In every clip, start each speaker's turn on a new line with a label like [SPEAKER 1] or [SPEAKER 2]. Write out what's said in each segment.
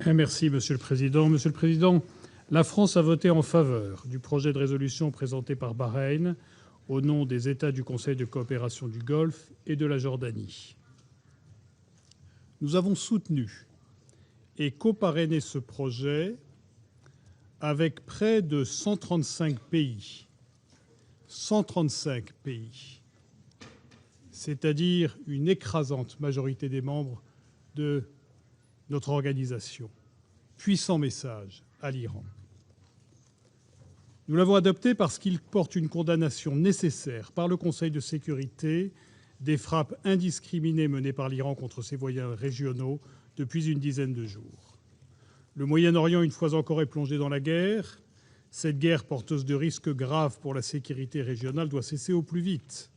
[SPEAKER 1] Merci, Monsieur le Président. Monsieur le Président, la France a voté en faveur du projet de résolution présenté par Bahreïn au nom des États du Conseil de coopération du Golfe et de la Jordanie. Nous avons soutenu et coparrainé ce projet avec près de 135 pays. 135 pays, c'est-à-dire une écrasante majorité des membres de notre organisation. Puissant message à l'Iran. Nous l'avons adopté parce qu'il porte une condamnation nécessaire par le Conseil de sécurité des frappes indiscriminées menées par l'Iran contre ses voisins régionaux depuis une dizaine de jours. Le Moyen-Orient, une fois encore, est plongé dans la guerre. Cette guerre, porteuse de risques graves pour la sécurité régionale, doit cesser au plus vite.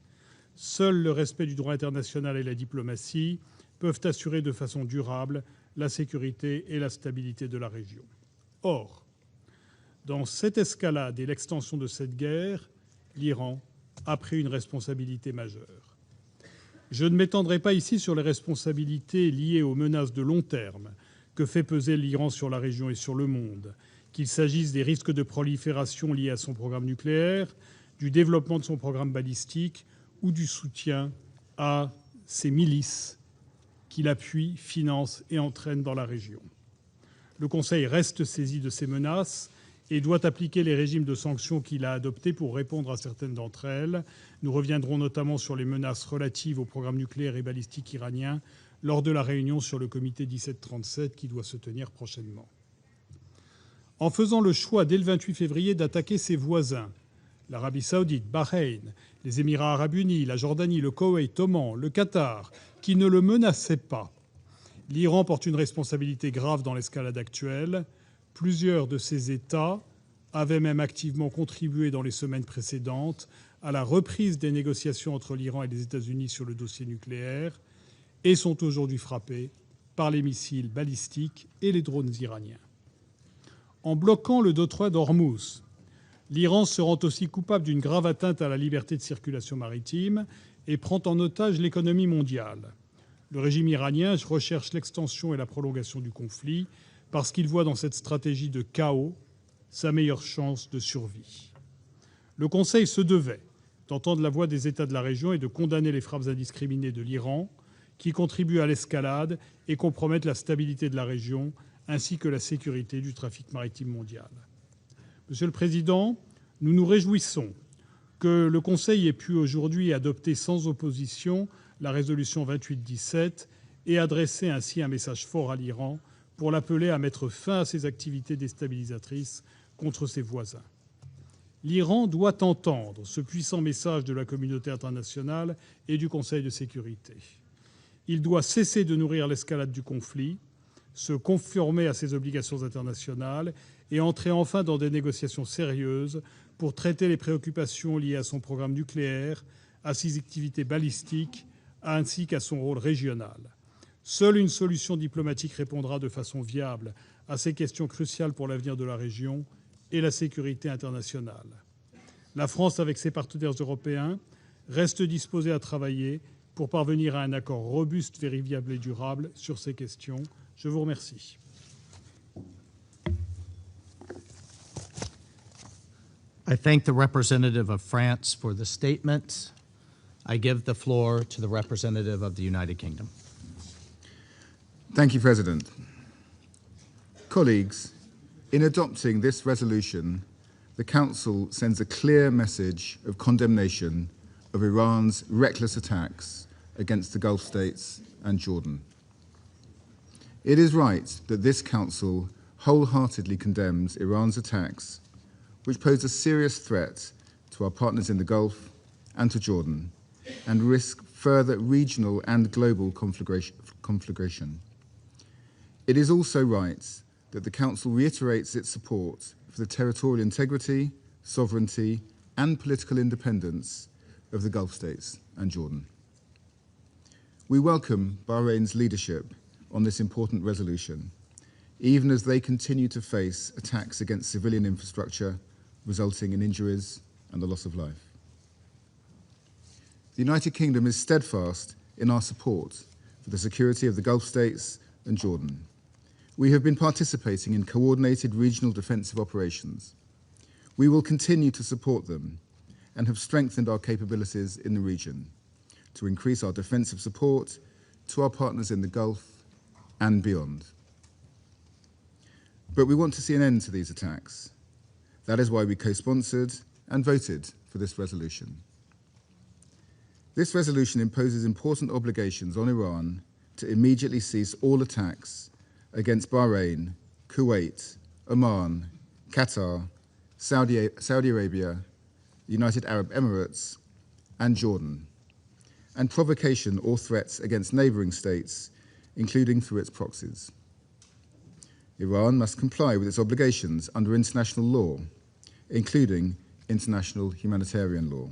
[SPEAKER 1] Seul le respect du droit international et la diplomatie peuvent assurer de façon durable la sécurité et la stabilité de la région. Or, dans cette escalade et l'extension de cette guerre, l'Iran a pris une responsabilité majeure. Je ne m'étendrai pas ici sur les responsabilités liées aux menaces de long terme que fait peser l'Iran sur la région et sur le monde, qu'il s'agisse des risques de prolifération liés à son programme nucléaire, du développement de son programme balistique ou du soutien à ses milices qu'il appuie, finance et entraîne dans la région. Le Conseil reste saisi de ces menaces et doit appliquer les régimes de sanctions qu'il a adoptés pour répondre à certaines d'entre elles. Nous reviendrons notamment sur les menaces relatives au programme nucléaire et balistique iranien lors de la réunion sur le comité 1737 qui doit se tenir prochainement. En faisant le choix dès le 28 février d'attaquer ses voisins, l'Arabie saoudite, Bahreïn, les Émirats arabes unis, la Jordanie, le Koweït, Oman, le Qatar, qui ne le menaçaient pas, l'Iran porte une responsabilité grave dans l'escalade actuelle. Plusieurs de ces États avaient même activement contribué dans les semaines précédentes à la reprise des négociations entre l'Iran et les États-Unis sur le dossier nucléaire et sont aujourd'hui frappés par les missiles balistiques et les drones iraniens. En bloquant le détroit d'Ormuz, l'Iran se rend aussi coupable d'une grave atteinte à la liberté de circulation maritime et prend en otage l'économie mondiale. Le régime iranien recherche l'extension et la prolongation du conflit parce qu'il voit dans cette stratégie de chaos sa meilleure chance de survie. Le Conseil se devait d'entendre la voix des États de la région et de condamner les frappes indiscriminées de l'Iran qui contribuent à l'escalade et compromettent la stabilité de la région ainsi que la sécurité du trafic maritime mondial. Monsieur le Président, nous nous réjouissons que le Conseil ait pu aujourd'hui adopter sans opposition la résolution 2817 et adresser ainsi un message fort à l'Iran pour l'appeler à mettre fin à ses activités déstabilisatrices contre ses voisins. L'Iran doit entendre ce puissant message de la communauté internationale et du Conseil de sécurité. Il doit cesser de nourrir l'escalade du conflit, se conformer à ses obligations internationales et entrer enfin dans des négociations sérieuses pour traiter les préoccupations liées à son programme nucléaire, à ses activités balistiques, ainsi qu'à son rôle régional. Seule une solution diplomatique répondra de façon viable à ces questions cruciales pour l'avenir de la région et la sécurité internationale. La France, avec ses partenaires européens, reste disposée à travailler pour parvenir à un accord robuste, vérifiable et durable sur ces questions. Je vous remercie.
[SPEAKER 2] I thank the representative of France for the statement. I give the floor to the representative of the United Kingdom.
[SPEAKER 3] Thank you, President. Colleagues, in adopting this resolution, the Council sends a clear message of condemnation of Iran's reckless attacks against the Gulf states and Jordan. It is right that this Council wholeheartedly condemns Iran's attacks, which pose a serious threat to our partners in the Gulf and to Jordan, and risk further regional and global conflagration. It is also right that the Council reiterates its support for the territorial integrity, sovereignty, and political independence of the Gulf states and Jordan. We welcome Bahrain's leadership on this important resolution, even as they continue to face attacks against civilian infrastructure, resulting in injuries and the loss of life. The United Kingdom is steadfast in our support for the security of the Gulf states and Jordan. we have been participating in coordinated regional defensive operations. We will continue to support them and have strengthened our capabilities in the region to increase our defensive support to our partners in the Gulf and beyond. But we want to see an end to these attacks. That is why we co-sponsored and voted for this resolution. This resolution imposes important obligations on Iran to immediately cease all attacks against Bahrain, Kuwait, Oman, Qatar, Saudi Arabia, United Arab Emirates, and Jordan, and provocation or threats against neighboring states, including through its proxies. Iran must comply with its obligations under international law, including international humanitarian law.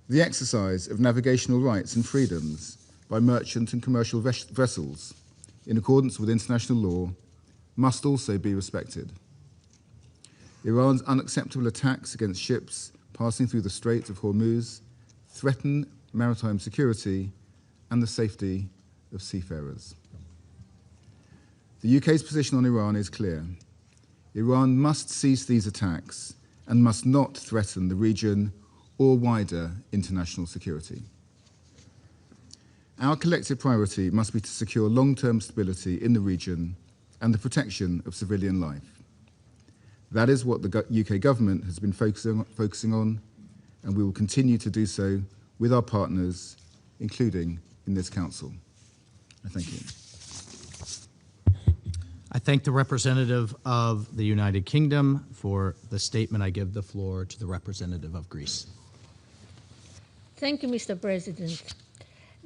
[SPEAKER 3] The exercise of navigational rights and freedoms by merchant and commercial vessels, in accordance with international law, must also be respected. Iran's unacceptable attacks against ships passing through the Strait of Hormuz threaten maritime security and the safety of seafarers. The UK's position on Iran is clear. Iran must cease these attacks and must not threaten the region or wider international security. Our collective priority must be to secure long-term stability in the region and the protection of civilian life. That is what the UK government has been focusing on, and we will continue to do so with our partners, including in this Council. I thank you.
[SPEAKER 2] I thank the representative of the United Kingdom for the statement. I give the floor to the representative of Greece.
[SPEAKER 4] Thank you, Mr. President.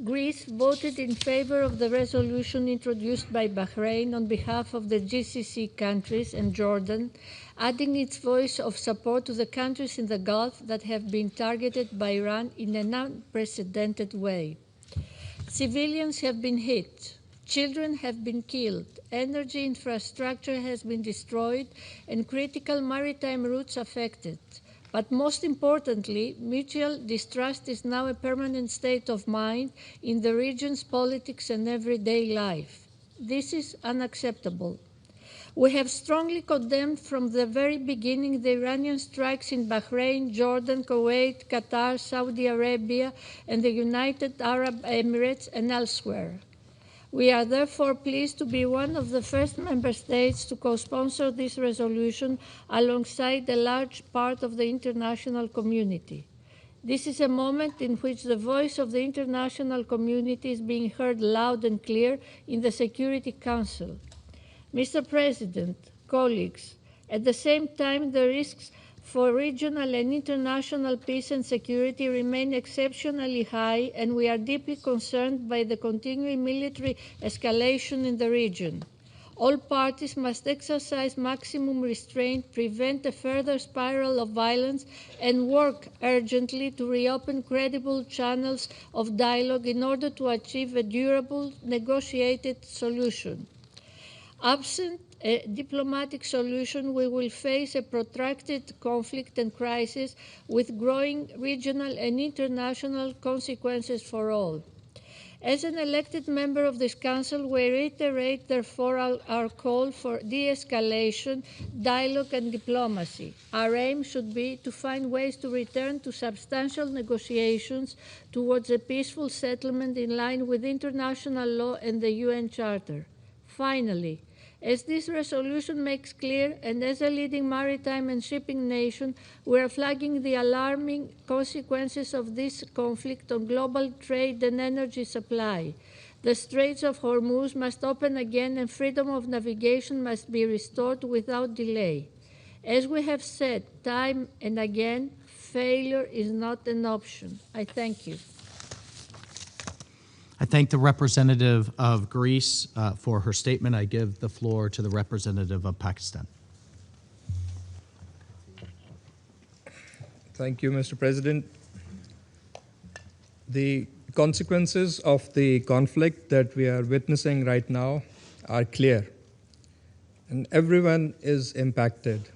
[SPEAKER 4] Greece voted in favor of the resolution introduced by Bahrain on behalf of the GCC countries and Jordan, adding its voice of support to the countries in the Gulf that have been targeted by Iran in an unprecedented way. Civilians have been hit. Children have been killed, energy infrastructure has been destroyed, and critical maritime routes affected. But most importantly, mutual distrust is now a permanent state of mind in the region's politics and everyday life. This is unacceptable. We have strongly condemned from the very beginning the Iranian strikes in Bahrain, Jordan, Kuwait, Qatar, Saudi Arabia, and the United Arab Emirates and elsewhere. We are therefore pleased to be one of the first member states to co-sponsor this resolution alongside a large part of the international community. This is a moment in which the voice of the international community is being heard loud and clear in the Security Council. Mr. President, colleagues, at the same time, the risks for regional and international peace and security remain exceptionally high, and we are deeply concerned by the continuing military escalation in the region. All parties must exercise maximum restraint, prevent a further spiral of violence, and work urgently to reopen credible channels of dialogue in order to achieve a durable, negotiated solution. Absent a diplomatic solution, we will face a protracted conflict and crisis with growing regional and international consequences for all. As an elected member of this Council, we reiterate, therefore, our call for de-escalation, dialogue, and diplomacy. Our aim should be to find ways to return to substantial negotiations towards a peaceful settlement in line with international law and the UN Charter. Finally, as this resolution makes clear, and as a leading maritime and shipping nation, we are flagging the alarming consequences of this conflict on global trade and energy supply. The Straits of Hormuz must open again and freedom of navigation must be restored without delay. As we have said time and again, failure is not an option. I thank you.
[SPEAKER 2] I thank the representative of Greece for her statement. I give the floor to the representative of Pakistan.
[SPEAKER 5] Thank you, Mr. President. The consequences of the conflict that we are witnessing right now are clear, and everyone is impacted.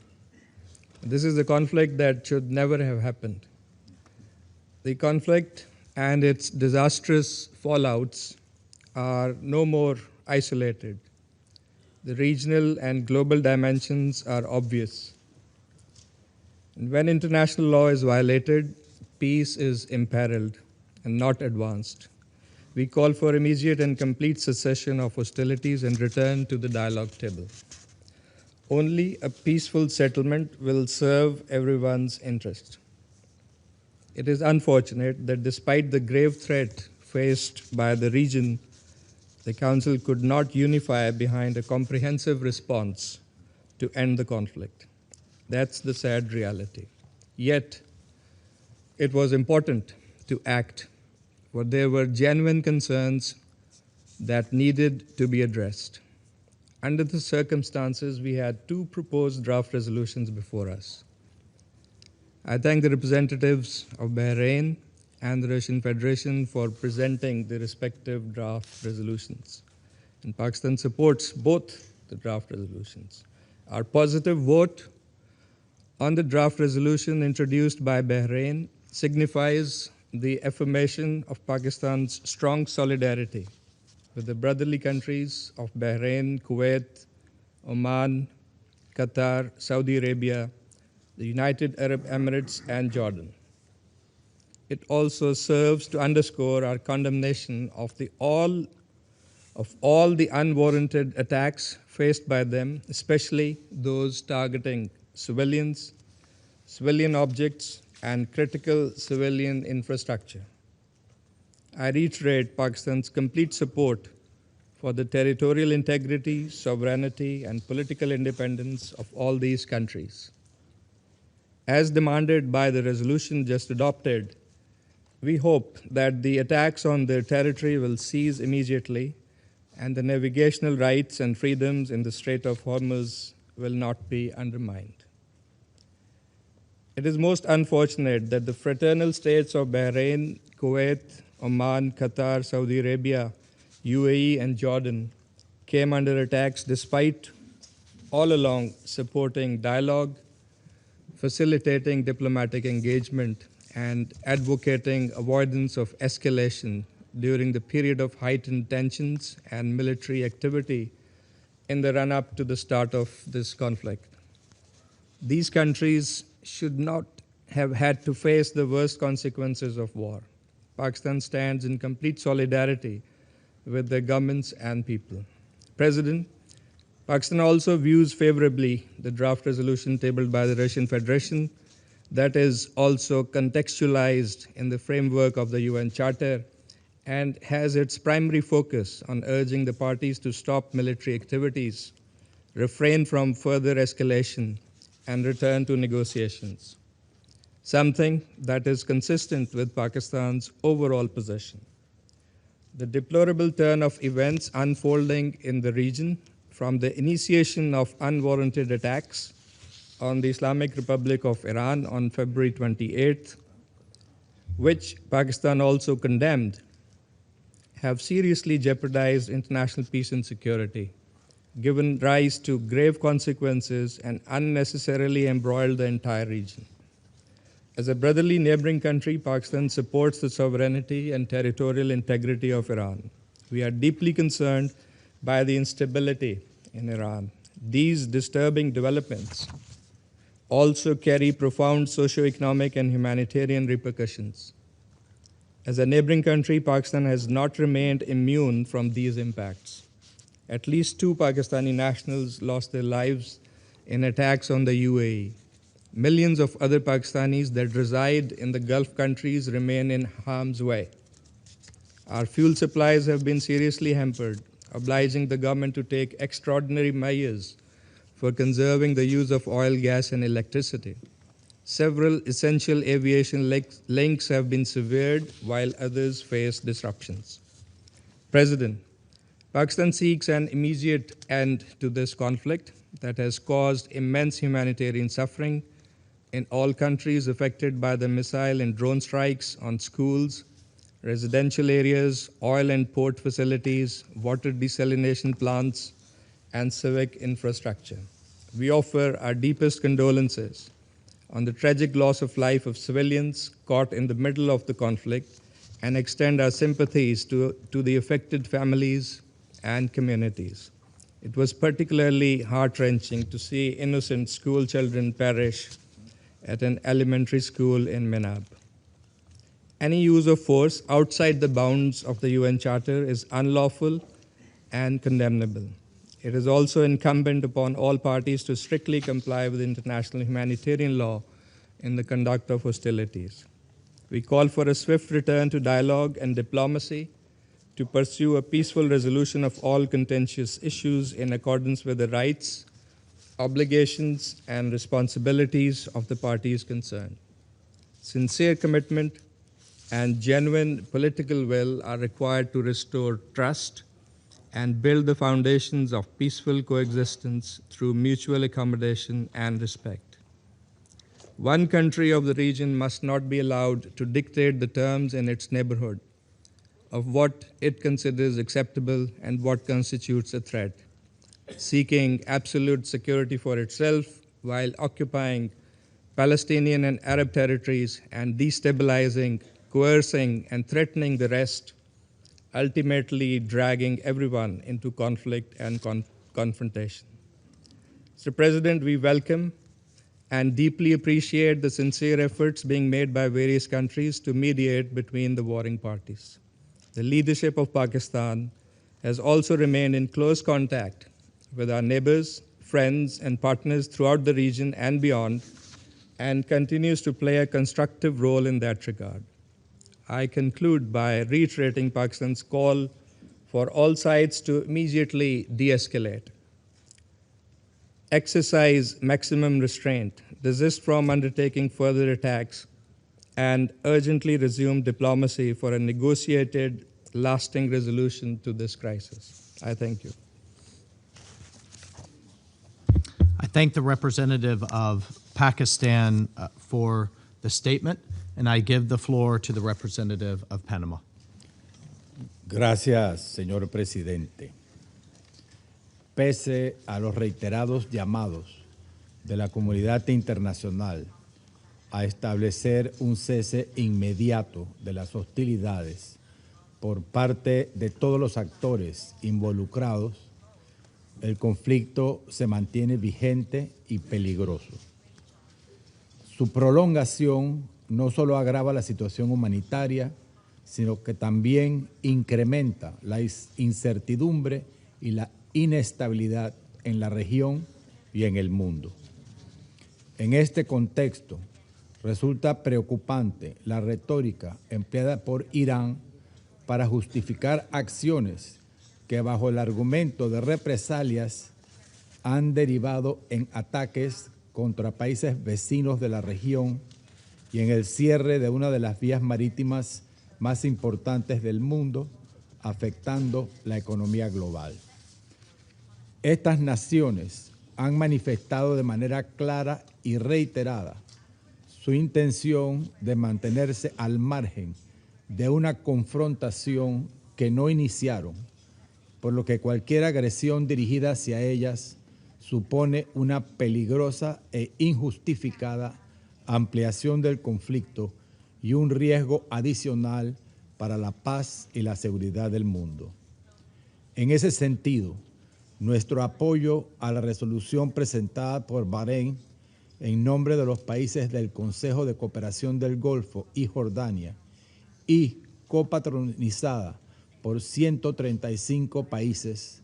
[SPEAKER 5] This is a conflict that should never have happened. The conflict and its disastrous fallouts are no more isolated. The regional and global dimensions are obvious. And when international law is violated, peace is imperiled and not advanced. We call for immediate and complete cessation of hostilities and return to the dialogue table. Only a peaceful settlement will serve everyone's interest. It is unfortunate that despite the grave threat faced by the region, the Council could not unify behind a comprehensive response to end the conflict. That's the sad reality. Yet, it was important to act, for there were genuine concerns that needed to be addressed. Under the circumstances, we had two proposed draft resolutions before us. I thank the representatives of Bahrain and the Russian Federation for presenting the respective draft resolutions. And Pakistan supports both the draft resolutions. Our positive vote on the draft resolution introduced by Bahrain signifies the affirmation of Pakistan's strong solidarity with the brotherly countries of Bahrain, Kuwait, Oman, Qatar, Saudi Arabia, the United Arab Emirates, and Jordan. It also serves to underscore our condemnation of all the unwarranted attacks faced by them, especially those targeting civilians, civilian objects, and critical civilian infrastructure. I reiterate Pakistan's complete support for the territorial integrity, sovereignty, and political independence of all these countries. As demanded by the resolution just adopted, we hope that the attacks on their territory will cease immediately and the navigational rights and freedoms in the Strait of Hormuz will not be undermined. It is most unfortunate that the fraternal states of Bahrain, Kuwait, Oman, Qatar, Saudi Arabia, UAE, and Jordan came under attacks despite all along supporting dialogue, facilitating diplomatic engagement, and advocating avoidance of escalation during the period of heightened tensions and military activity in the run-up to the start of this conflict. These countries should not have had to face the worst consequences of war. Pakistan stands in complete solidarity with their governments and people. President, Pakistan also views favorably the draft resolution tabled by the Russian Federation that is also contextualized in the framework of the UN Charter and has its primary focus on urging the parties to stop military activities, refrain from further escalation, and return to negotiations, something that is consistent with Pakistan's overall position. The deplorable turn of events unfolding in the region, from the initiation of unwarranted attacks on the Islamic Republic of Iran on February 28th, which Pakistan also condemned, have seriously jeopardized international peace and security, given rise to grave consequences, and unnecessarily embroiled the entire region. As a brotherly neighboring country, Pakistan supports the sovereignty and territorial integrity of Iran. We are deeply concerned by the instability in Iran. These disturbing developments also carry profound socio-economic and humanitarian repercussions. As a neighboring country, Pakistan has not remained immune from these impacts. At least 2 Pakistani nationals lost their lives in attacks on the UAE. Millions of other Pakistanis that reside in the Gulf countries remain in harm's way. Our fuel supplies have been seriously hampered, obliging the government to take extraordinary measures for conserving the use of oil, gas, and electricity. Several essential aviation links have been severed, while others face disruptions. President, Pakistan seeks an immediate end to this conflict that has caused immense humanitarian suffering in all countries affected by the missile and drone strikes on schools, residential areas, oil and port facilities, water desalination plants, and civic infrastructure. We offer our deepest condolences on the tragic loss of life of civilians caught in the middle of the conflict and extend our sympathies to the affected families and communities. It was particularly heart-wrenching to see innocent school children perish at an elementary school in Menab. Any use of force outside the bounds of the UN Charter is unlawful and condemnable. It is also incumbent upon all parties to strictly comply with international humanitarian law in the conduct of hostilities. We call for a swift return to dialogue and diplomacy to pursue a peaceful resolution of all contentious issues in accordance with the rights, obligations, and responsibilities of the parties concerned. Sincere commitment and genuine political will are required to restore trust and build the foundations of peaceful coexistence through mutual accommodation and respect. One country of the region must not be allowed to dictate the terms in its neighborhood of what it considers acceptable and what constitutes a threat, seeking absolute security for itself while occupying Palestinian and Arab territories and destabilizing, coercing, and threatening the rest, ultimately dragging everyone into conflict and confrontation. Mr. President, we welcome and deeply appreciate the sincere efforts being made by various countries to mediate between the warring parties. The leadership of Pakistan has also remained in close contact with our neighbors, friends, and partners throughout the region and beyond, and continues to play a constructive role in that regard. I conclude by reiterating Pakistan's call for all sides to immediately de-escalate, exercise maximum restraint, desist from undertaking further attacks, and urgently resume diplomacy for a negotiated, lasting resolution to this crisis. I thank you.
[SPEAKER 2] I thank the representative of Pakistan for the statement, and I give the floor to the representative of Panama.
[SPEAKER 6] Gracias, señor presidente. Pese a los reiterados llamados de la comunidad internacional a establecer un cese inmediato de las hostilidades por parte de todos los actores involucrados, el conflicto se mantiene vigente y peligroso. Su prolongación no solo agrava la situación humanitaria, sino que también incrementa la incertidumbre y la inestabilidad en la región y en el mundo. En este contexto, resulta preocupante la retórica empleada por Irán para justificar acciones que bajo el argumento de represalias han derivado en ataques contra países vecinos de la región y en el cierre de una de las vías marítimas más importantes del mundo, afectando la economía global. Estas naciones han manifestado de manera clara y reiterada su intención de mantenerse al margen de una confrontación que no iniciaron, por lo que cualquier agresión dirigida hacia ellas supone una peligrosa e injustificada ampliación del conflicto y un riesgo adicional para la paz y la seguridad del mundo. En ese sentido, nuestro apoyo a la resolución presentada por Bahrein en nombre de los países del Consejo de Cooperación del Golfo y Jordania y copatronizada por 135 países,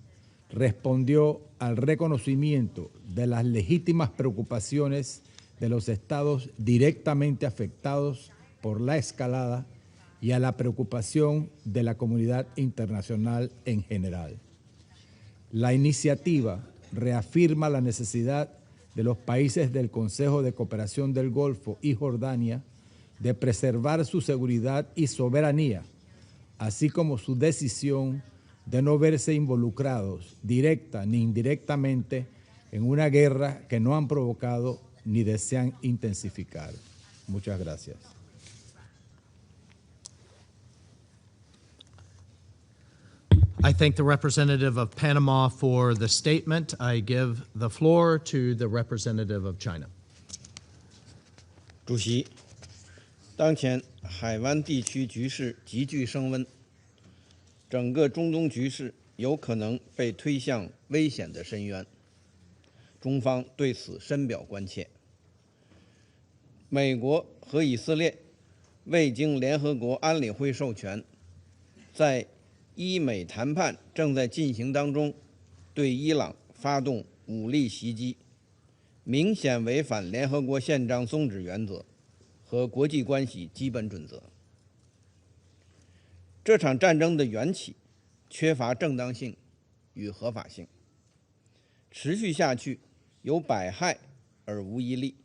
[SPEAKER 6] respondió al reconocimiento de las legítimas preocupaciones de los estados directamente afectados por la escalada y a la preocupación de la comunidad internacional en general. La iniciativa reafirma la necesidad de los países del Consejo de Cooperación del Golfo y Jordania de preservar su seguridad y soberanía, así como su decisión de no verse involucrados directa ni indirectamente en una guerra que no han provocado ni desean intensificar. Muchas gracias.
[SPEAKER 2] I thank the representative of Panama for the statement. I give the floor to the representative of China.
[SPEAKER 7] 主席，当前海湾地区局势急剧升温，整个中东局势有可能被推向危险的深渊，中方对此深表关切。美国和以色列未经联合国安理会授权，在伊美谈判正在进行当中，对伊朗发动武力袭击，明显违反联合国宪章宗旨原则和国际关系基本准则。这场战争的缘起缺乏正当性与合法性，持续下去有百害而无一利。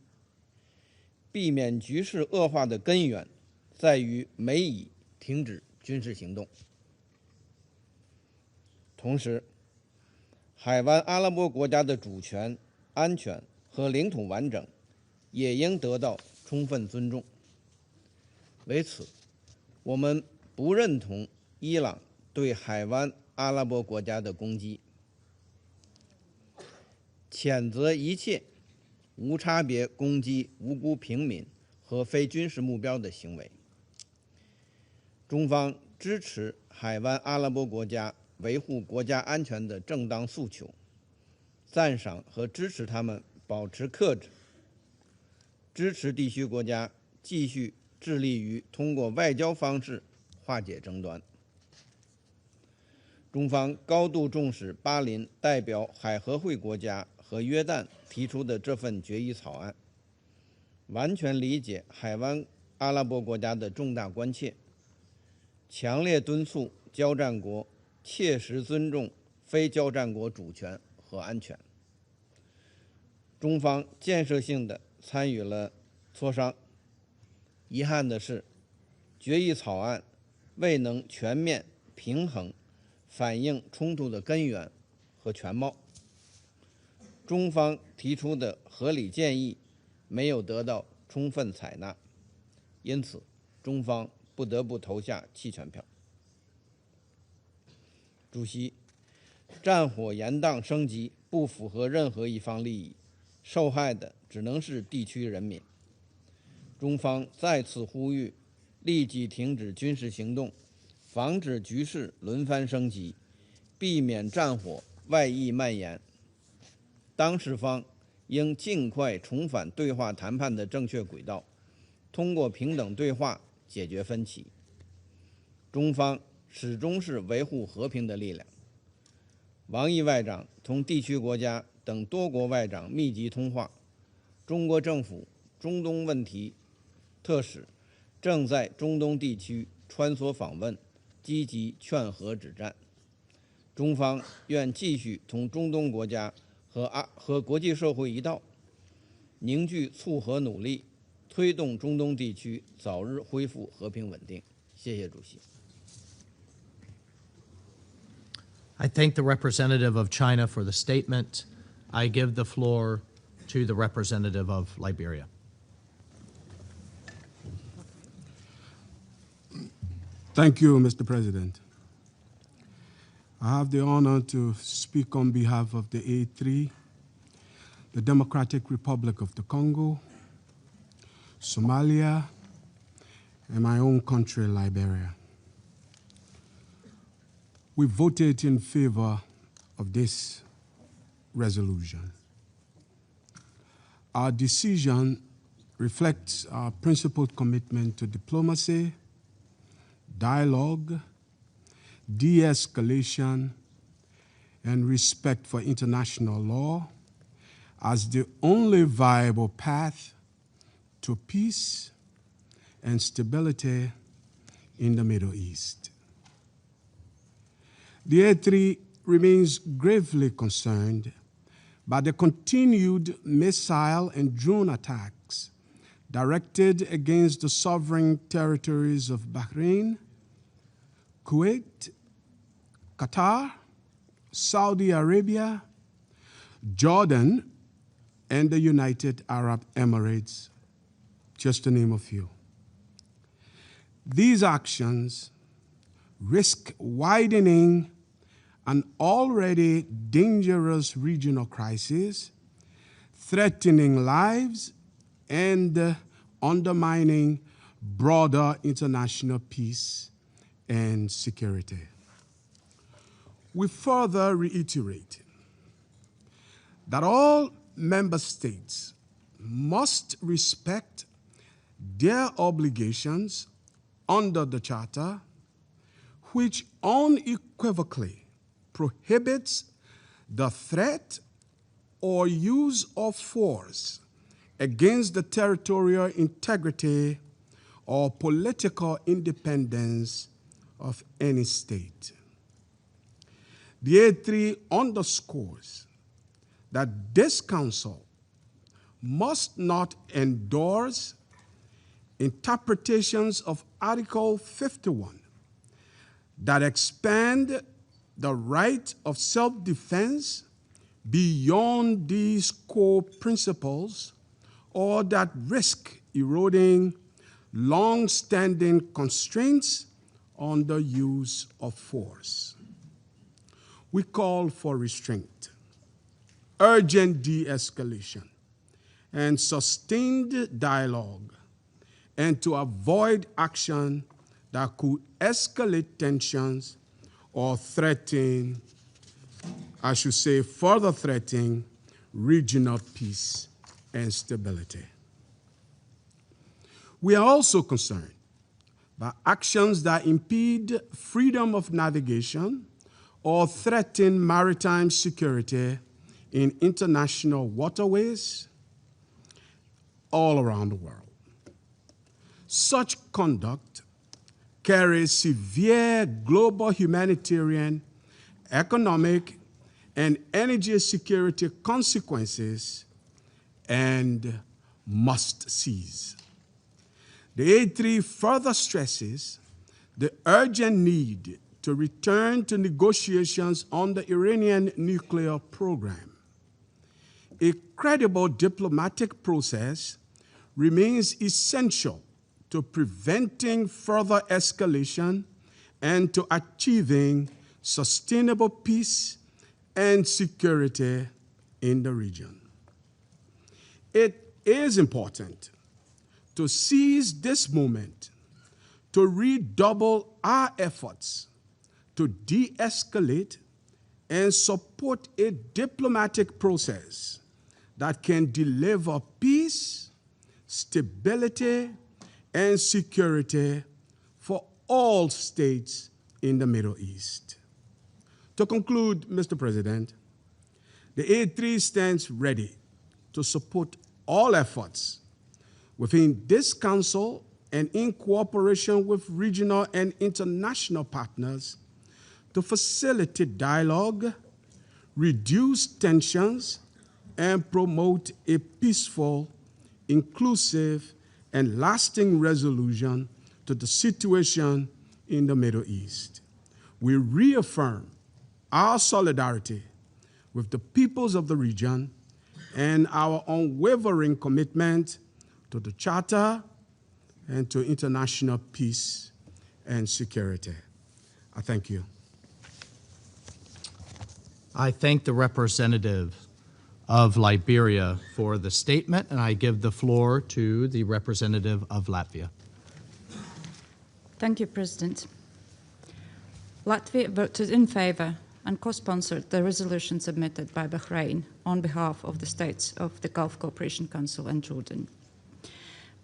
[SPEAKER 7] 避免局势恶化的根源在于美以停止军事行动。同时，海湾阿拉伯国家的主权、安全和领土完整也应得到充分尊重。为此，我们不认同伊朗对海湾阿拉伯国家的攻击，谴责一切无差别攻击无辜平民和非军事目标的行为。中方支持海湾阿拉伯国家维护国家安全的正当诉求，赞赏和支持他们保持克制，支持地区国家继续致力于通过外交方式化解争端。中方高度重视巴林代表海合会国家和约旦提出的这份决议草案，完全理解海湾阿拉伯国家的重大关切，强烈敦促交战国切实尊重非交战国主权和安全。中方建设性地参与了磋商，遗憾的是，决议草案未能全面平衡反映冲突的根源和全貌。中方提出的合理建议没有得到充分采纳，因此中方不得不投下弃权票。主席，战火延宕升级不符合任何一方利益，受害的只能是地区人民。中方再次呼吁立即停止军事行动，防止局势轮番升级，避免战火外溢蔓延。当事方应尽快重返对话谈判的正确轨道，通过平等对话解决分歧。中方始终是维护和平的力量。王毅外长同地区国家等多国外长密集通话，中国政府中东问题特使正在中东地区穿梭访问，积极劝和止战。中方愿继续同中东国家和国际社会一道，凝聚促和努力，推动中东地区早日恢复和平稳定。谢谢主席。
[SPEAKER 2] I thank the representative of China for the statement. I give the floor to the representative of Liberia.
[SPEAKER 8] Thank you, Mr. President. I have the honor to speak on behalf of the A3, the Democratic Republic of the Congo, Somalia, and my own country, Liberia. We voted in favor of this resolution. Our decision reflects our principled commitment to diplomacy, dialogue, de-escalation, and respect for international law as the only viable path to peace and stability in the Middle East. The A3 remains gravely concerned by the continued missile and drone attacks directed against the sovereign territories of Bahrain, Kuwait, Qatar, Saudi Arabia, Jordan, and the United Arab Emirates, just to name a few. These actions risk widening an already dangerous regional crisis, threatening lives and undermining broader international peace and security. we further reiterate that all member states must respect their obligations under the Charter, which unequivocally prohibits the threat or use of force against the territorial integrity or political independence of any state. The A3 underscores that this Council must not endorse interpretations of Article 51 that expand the right of self-defense beyond these core principles or that risk eroding long-standing constraints on the use of force. We call for restraint, urgent de-escalation, and sustained dialogue, and to avoid action that could escalate tensions or threaten, I should say, further threaten regional peace and stability. We are also concerned by actions that impede freedom of navigation or threaten maritime security in international waterways all around the world. Such conduct carries severe global humanitarian, economic, and energy security consequences and must cease. The A3 further stresses the urgent need to return to negotiations on the Iranian nuclear program. A credible diplomatic process remains essential to preventing further escalation and to achieving sustainable peace and security in the region. It is important to seize this moment to redouble our efforts to de-escalate and support a diplomatic process that can deliver peace, stability, and security for all states in the Middle East. To conclude, Mr. President, the A3 stands ready to support all efforts within this Council and in cooperation with regional and international partners to facilitate dialogue, reduce tensions, and promote a peaceful, inclusive, and lasting resolution to the situation in the Middle East. We reaffirm our solidarity with the peoples of the region and our unwavering commitment to the Charter and to international peace and security. I thank you.
[SPEAKER 2] I thank the representative of Liberia for the statement, and I give the floor to the representative of Latvia.
[SPEAKER 9] Thank you, President. Latvia voted in favor and co-sponsored the resolution submitted by Bahrain on behalf of the states of the Gulf Cooperation Council and Jordan.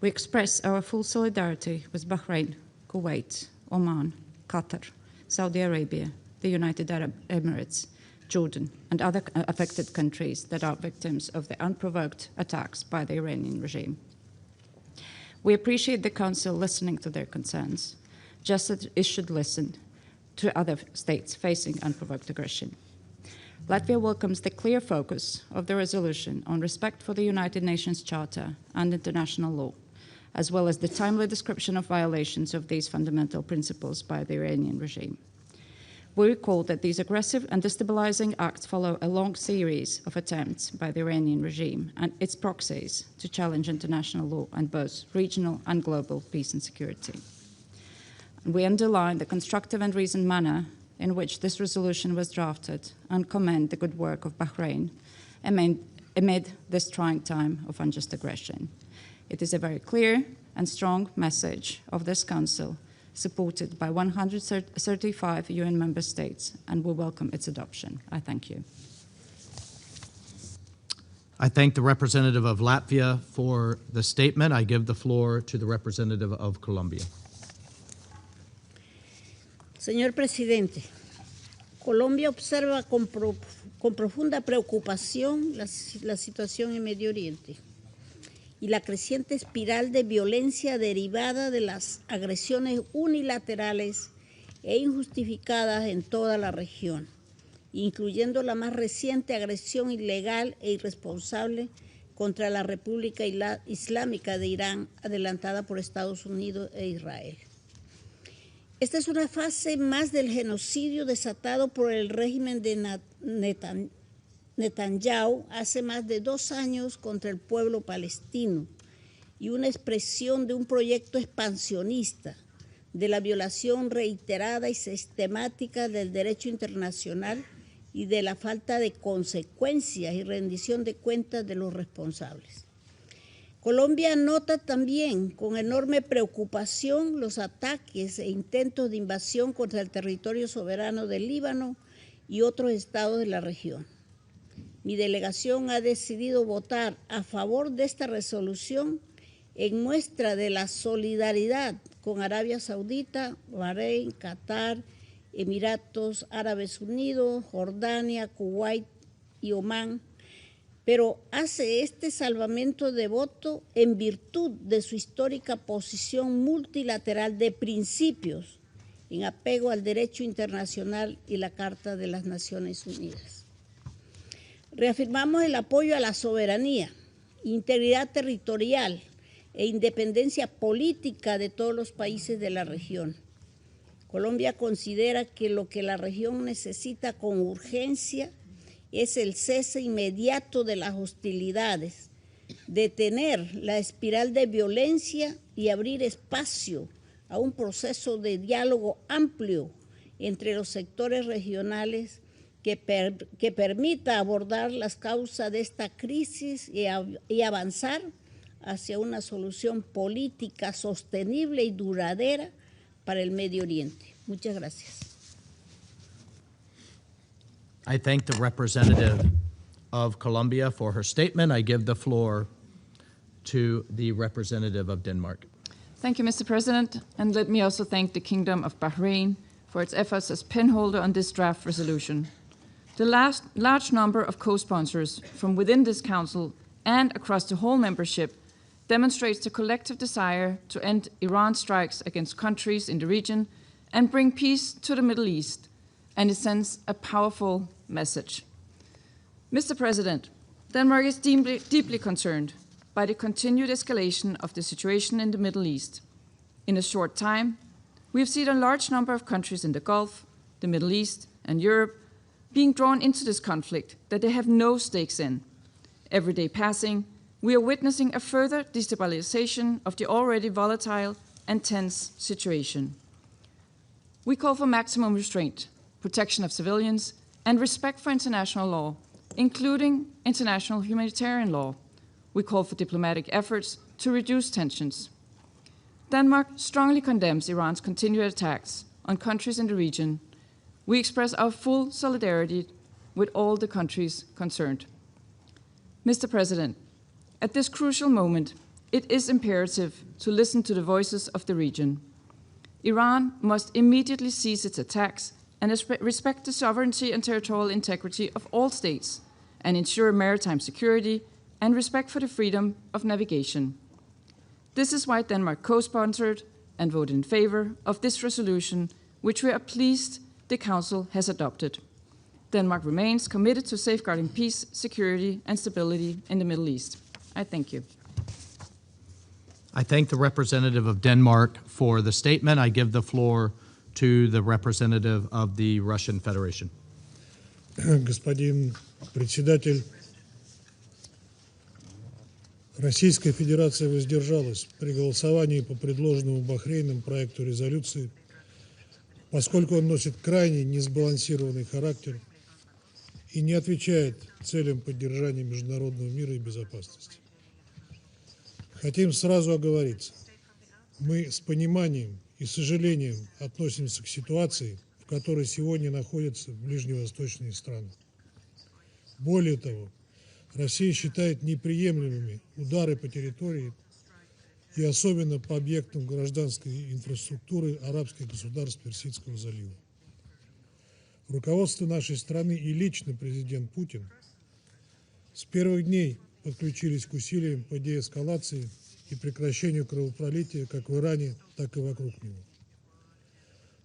[SPEAKER 9] We express our full solidarity with Bahrain, Kuwait, Oman, Qatar, Saudi Arabia, the United Arab Emirates, Jordan, and other affected countries that are victims of the unprovoked attacks by the Iranian regime. We appreciate the Council listening to their concerns, just as it should listen to other states facing unprovoked aggression. Latvia welcomes the clear focus of the resolution on respect for the United Nations Charter and international law, as well as the timely description of violations of these fundamental principles by the Iranian regime. We recall that these aggressive and destabilizing acts follow a long series of attempts by the Iranian regime and its proxies to challenge international law and both regional and global peace and security. We underline the constructive and reasoned manner in which this resolution was drafted and commend the good work of Bahrain amid this trying time of unjust aggression. It is a very clear and strong message of this Council supported by 135 UN member states, and we welcome its adoption. I thank you.
[SPEAKER 2] I thank the representative of Latvia for the statement. I give the floor to the representative of Colombia.
[SPEAKER 10] Señor presidente, Colombia observa con profunda preocupación la situación en Medio Oriente y la creciente espiral de violencia derivada de las agresiones unilaterales e injustificadas en toda la región, incluyendo la más reciente agresión ilegal e irresponsable contra la República Islámica de Irán, adelantada por Estados Unidos e Israel. Esta es una fase más del genocidio desatado por el régimen de Netanyahu hace más de 2 años contra el pueblo palestino y una expresión de un proyecto expansionista, de la violación reiterada y sistemática del derecho internacional y de la falta de consecuencias y rendición de cuentas de los responsables. Colombia nota también con enorme preocupación los ataques e intentos de invasión contra el territorio soberano del Líbano y otros estados de la región. Mi delegación ha decidido votar a favor de esta resolución en muestra de la solidaridad con Arabia Saudita, Bahrein, Qatar, Emiratos Árabes Unidos, Jordania, Kuwait y Omán, pero hace este salvamento de voto en virtud de su histórica posición multilateral de principios en apego al derecho internacional y la Carta de las Naciones Unidas. Reafirmamos el apoyo a la soberanía, integridad territorial e independencia política de todos los países de la región. Colombia considera que lo que la región necesita con urgencia es el cese inmediato de las hostilidades, detener la espiral de violencia y abrir espacio a un proceso de diálogo amplio entre los sectores regionales que permita abordar las causas de esta crisis y avanzar hacia una solución política sostenible y duradera para el Medio Oriente. Muchas gracias.
[SPEAKER 2] I thank the representative of Colombia for her statement. I give the floor to the representative of Denmark.
[SPEAKER 11] Thank you, Mr. President, and let me also thank the Kingdom of Bahrain for its efforts as penholder on this draft resolution. The large number of co-sponsors from within this Council and across the whole membership demonstrates the collective desire to end Iran's strikes against countries in the region and bring peace to the Middle East, and it sends a powerful message. Mr. President, Denmark is deeply concerned by the continued escalation of the situation in the Middle East. In a short time, we have seen a large number of countries in the Gulf, the Middle East, and Europe being drawn into this conflict that they have no stakes in. Every day passing, we are witnessing a further destabilization of the already volatile and tense situation. We call for maximum restraint, protection of civilians, and respect for international law, including international humanitarian law. We call for diplomatic efforts to reduce tensions. Denmark strongly condemns Iran's continued attacks on countries in the region. We express our full solidarity with all the countries concerned. Mr. President, at this crucial moment, it is imperative to listen to the voices of the region. Iran must immediately cease its attacks and respect the sovereignty and territorial integrity of all states, and ensure maritime security and respect for the freedom of navigation. This is why Denmark co-sponsored and voted in favor of this resolution, which we are pleased the Council has adopted. Denmark remains committed to safeguarding peace, security, and stability in the Middle East. I thank you.
[SPEAKER 2] I thank the representative of Denmark for the statement. I give the floor to the representative of the Russian Federation.
[SPEAKER 12] Господин председатель, Российская Федерация воздержалась при голосовании по предложенному Бахрейном проекту резолюции, поскольку он носит крайне несбалансированный характер и не отвечает целям поддержания международного мира и безопасности. Хотим сразу оговориться. Мы с пониманием и с сожалением относимся к ситуации, в которой сегодня находятся ближневосточные страны. Более того, Россия считает неприемлемыми удары по территории и особенно по объектам гражданской инфраструктуры арабских государств Персидского залива. Руководство нашей страны и лично президент Путин с первых дней подключились к усилиям по деэскалации и прекращению кровопролития как в Иране, так и вокруг него.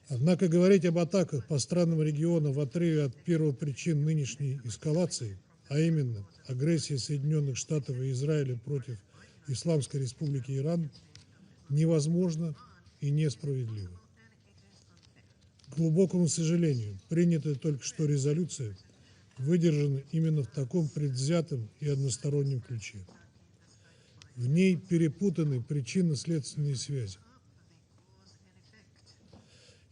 [SPEAKER 12] Однако говорить об атаках по странам региона в отрыве от первопричин нынешней эскалации, а именно агрессии Соединенных Штатов и Израиля против Исламской Республики Иран, невозможно и несправедливо. К глубокому сожалению, принятая только что резолюция выдержана именно в таком предвзятом и одностороннем ключе. В ней перепутаны причинно-следственные связи.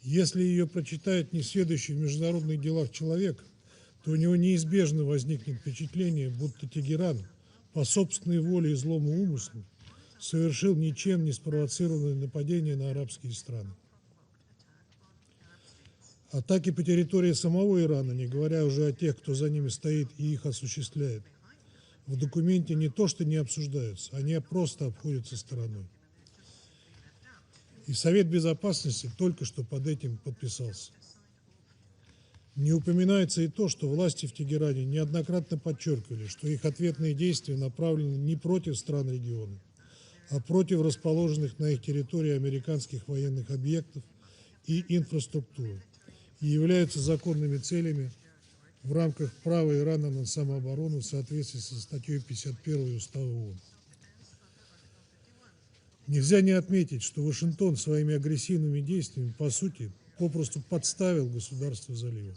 [SPEAKER 12] Если ее прочитает несведущий в международных делах человек, то у него неизбежно возникнет впечатление, будто Тегеран по собственной воле и злому умыслу совершил ничем не спровоцированное нападение на арабские страны. Атаки по территории самого Ирана, не говоря уже о тех, кто за ними стоит и их осуществляет, в документе не то что не обсуждаются, они просто обходятся стороной. И Совет Безопасности только что под этим подписался. Не упоминается и то, что власти в Тегеране неоднократно подчеркивали, что их ответные действия направлены не против стран региона, а против расположенных на их территории американских военных объектов и инфраструктуры и являются законными целями в рамках права Ирана на самооборону в соответствии со статьей 51 Устава ООН. Нельзя не отметить, что Вашингтон своими агрессивными действиями, по сути, попросту подставил государство залива.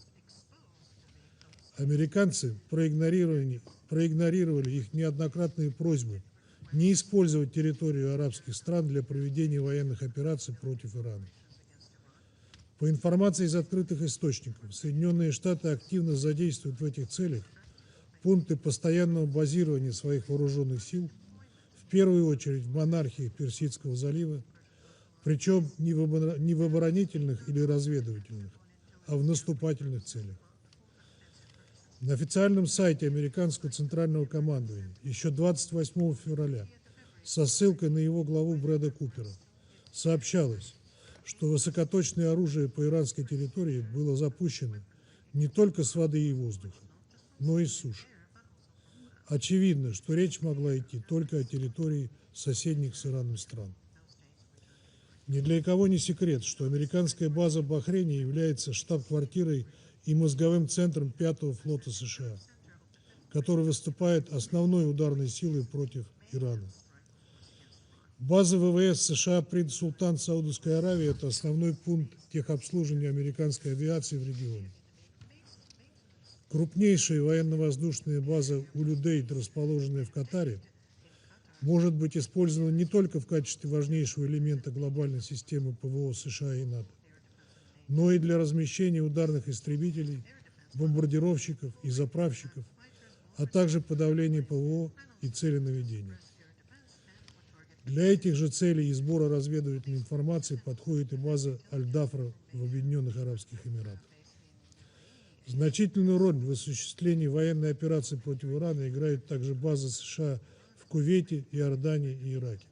[SPEAKER 12] Американцы проигнорировали их неоднократные просьбы не использовать территорию арабских стран для проведения военных операций против Ирана. По информации из открытых источников, Соединенные Штаты активно задействуют в этих целях пункты постоянного базирования своих вооруженных сил, в первую очередь в монархиях Персидского залива, причем не в оборонительных или разведывательных, а в наступательных целях. На официальном сайте американского центрального командования еще 28 февраля со ссылкой на его главу Брэда Купера сообщалось, что высокоточное оружие по иранской территории было запущено не только с воды и воздуха, но и с суши. Очевидно, что речь могла идти только о территории соседних с Ираном стран. Ни для кого не секрет, что американская база в Бахрейне является штаб-квартирой и мозговым центром 5-го флота США, который выступает основной ударной силой против Ирана. База ВВС США Принц Султан Саудовской Аравии – это основной пункт техобслуживания американской авиации в регионе. Крупнейшая военно-воздушная база Улюдейт, расположенная в Катаре, может быть использована не только в качестве важнейшего элемента глобальной системы ПВО США и НАТО, но и для размещения ударных истребителей, бомбардировщиков и заправщиков, а также подавления ПВО и целенаведения. Для этих же целей и сбора разведывательной информации подходит и база Аль-Дафра в Объединенных Арабских Эмиратах. Значительную роль в осуществлении военной операции против Ирана играет также база США в Кувейте, Иордании и Ираке.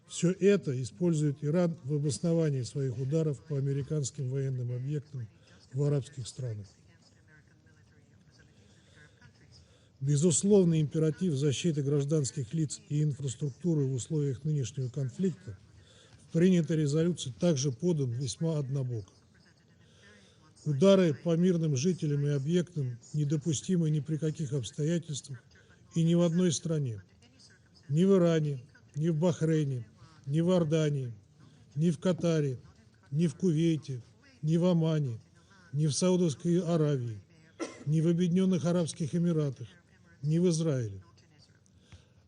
[SPEAKER 12] Все это использует Иран в обосновании своих ударов по американским военным объектам в арабских странах. Безусловный императив защиты гражданских лиц и инфраструктуры в условиях нынешнего конфликта в принятой резолюции также подан весьма однобоко. Удары по мирным жителям и объектам недопустимы ни при каких обстоятельствах и ни в одной стране. Ни в Иране, ни в Бахрейне, ни в Иордании, ни в Катаре, ни в Кувейте, ни в Омане, ни в Саудовской Аравии, ни в Объединенных Арабских Эмиратах, ни в Израиле.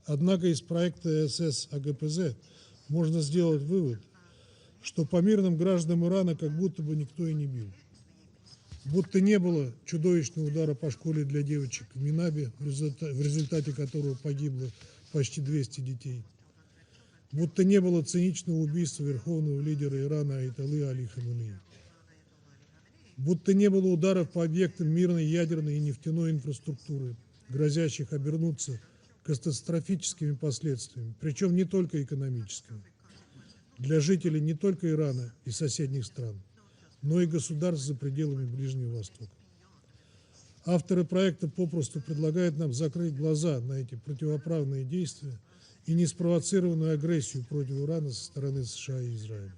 [SPEAKER 12] Однако из проекта СС АГПЗ можно сделать вывод, что по мирным гражданам Ирана как будто бы никто и не бил. Будто не было чудовищного удара по школе для девочек в Минабе, в результате которого погибло почти 200 детей. будто не было циничного убийства верховного лидера Ирана Айталы Али Хаменеи, будто не было ударов по объектам мирной ядерной и нефтяной инфраструктуры, грозящих обернуться катастрофическими последствиями, причем не только экономическими, для жителей не только Ирана и соседних стран, но и государств за пределами Ближнего Востока. Авторы проекта попросту предлагают нам закрыть глаза на эти противоправные действия и неспровоцированную агрессию против Ирана со стороны США и Израиля.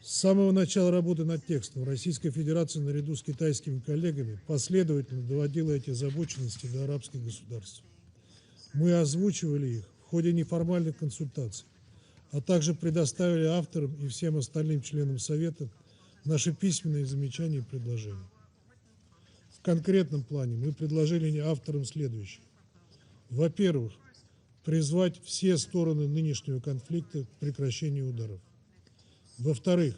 [SPEAKER 12] С самого начала работы над текстом Российская Федерация наряду с китайскими коллегами последовательно доводила эти озабоченности до арабских государств. Мы озвучивали их в ходе неформальных консультаций, а также предоставили авторам и всем остальным членам Совета наши письменные замечания и предложения. В конкретном плане мы предложили авторам следующее. Во-первых, призвать все стороны нынешнего конфликта к прекращению ударов. Во-вторых,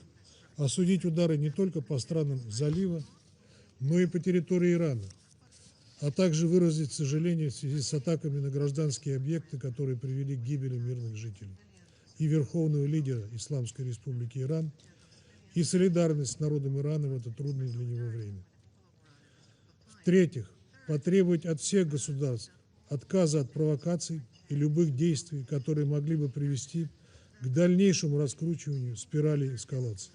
[SPEAKER 12] осудить удары не только по странам залива, но и по территории Ирана, а также выразить сожаление в связи с атаками на гражданские объекты, которые привели к гибели мирных жителей, и верховного лидера Исламской Республики Иран, и солидарность с народом Ирана в это трудное для него время. В-третьих, потребовать от всех государств отказа от провокаций и любых действий, которые могли бы привести к дальнейшему раскручиванию спирали эскалации.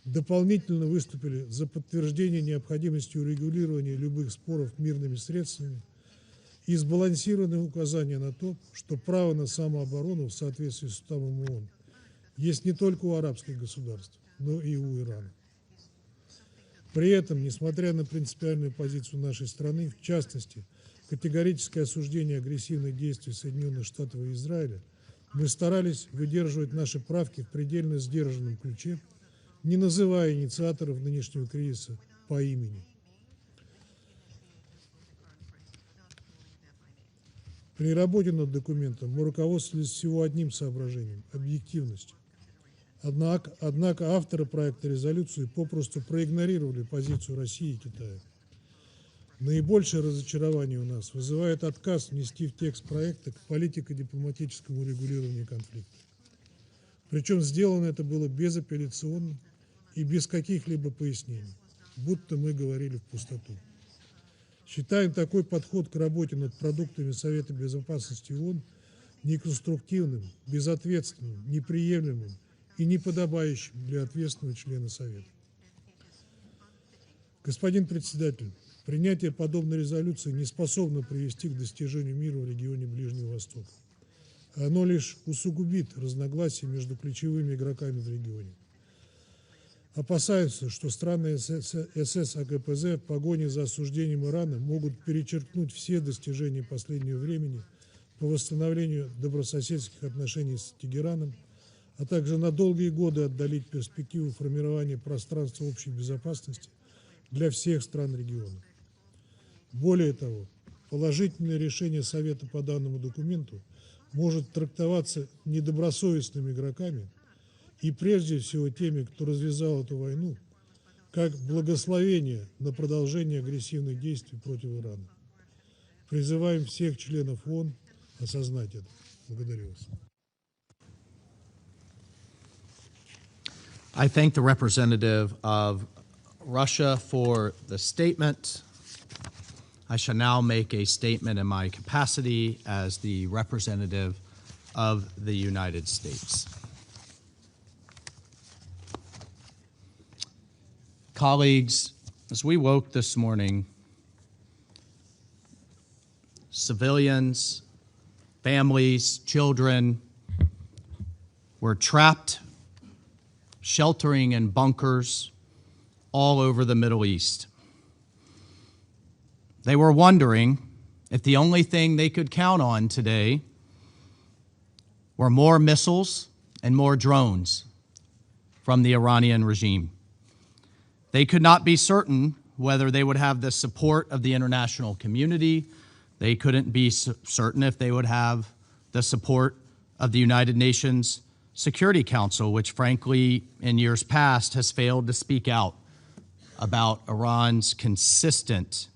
[SPEAKER 12] Дополнительно выступили за подтверждение необходимости урегулирования любых споров мирными средствами и сбалансированное указание на то, что право на самооборону в соответствии с Уставом ООН есть не только у арабских государств, но и у Ирана. При этом, несмотря на принципиальную позицию нашей страны, в частности, категорическое осуждение агрессивных действий Соединенных Штатов и Израиля, мы старались выдерживать наши правки в предельно сдержанном ключе, не называя инициаторов нынешнего кризиса по имени. При работе над документом мы руководствовались всего одним соображением – объективностью. Однако авторы проекта резолюции попросту проигнорировали позицию России и Китая. Наибольшее разочарование у нас вызывает отказ внести в текст проекта к политико-дипломатическому регулированию конфликта. Причем сделано это было безапелляционно и без каких-либо пояснений, будто мы говорили в пустоту. Считаем такой подход к работе над продуктами Совета Безопасности ООН неконструктивным, безответственным, неприемлемым и неподобающим для ответственного члена Совета. Господин председатель, принятие подобной резолюции не способно привести к достижению мира в регионе Ближнего Востока. Оно лишь усугубит разногласия между ключевыми игроками в регионе. Опасаются, что страны СС АКПЗ в погоне за осуждением Ирана могут перечеркнуть все достижения последнего времени по восстановлению добрососедских отношений с Тегераном, а также на долгие годы отдалить перспективу формирования пространства общей безопасности для всех стран региона. Более того, положительное решение Совета по данному документу может трактоваться недобросовестными игроками и прежде всего теми, кто развязал эту войну, как благословение на продолжение агрессивных действий против Ирана. Призываем всех членов ООН осознать это. Благодарю вас.
[SPEAKER 2] I thank the representative of Russia for the statement. I shall now make a statement in my capacity as the representative of the United States. Colleagues, as we woke this morning, civilians, families, children were trapped, sheltering in bunkers all over the Middle East. They were wondering if the only thing they could count on today were more missiles and more drones from the Iranian regime. They could not be certain whether they would have the support of the international community. They couldn't be certain if they would have the support of the United Nations Security Council, which frankly, in years past, has failed to speak out about Iran's consistent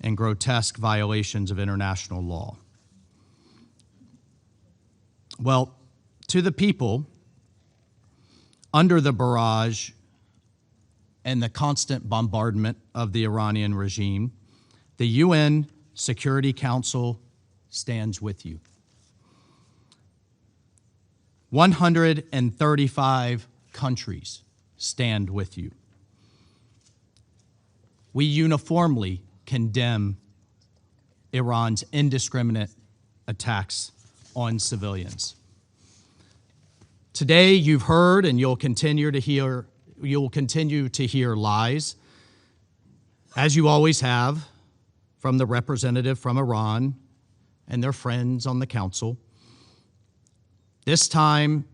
[SPEAKER 2] and grotesque violations of international law. Well, to the people under the barrage and the constant bombardment of the Iranian regime, the UN Security Council stands with you. 135 countries stand with you. We uniformly condemn Iran's indiscriminate attacks on civilians. Today, you've heard and you'll continue to hear lies, as you always have, from the representative from Iran and their friends on the council. This time,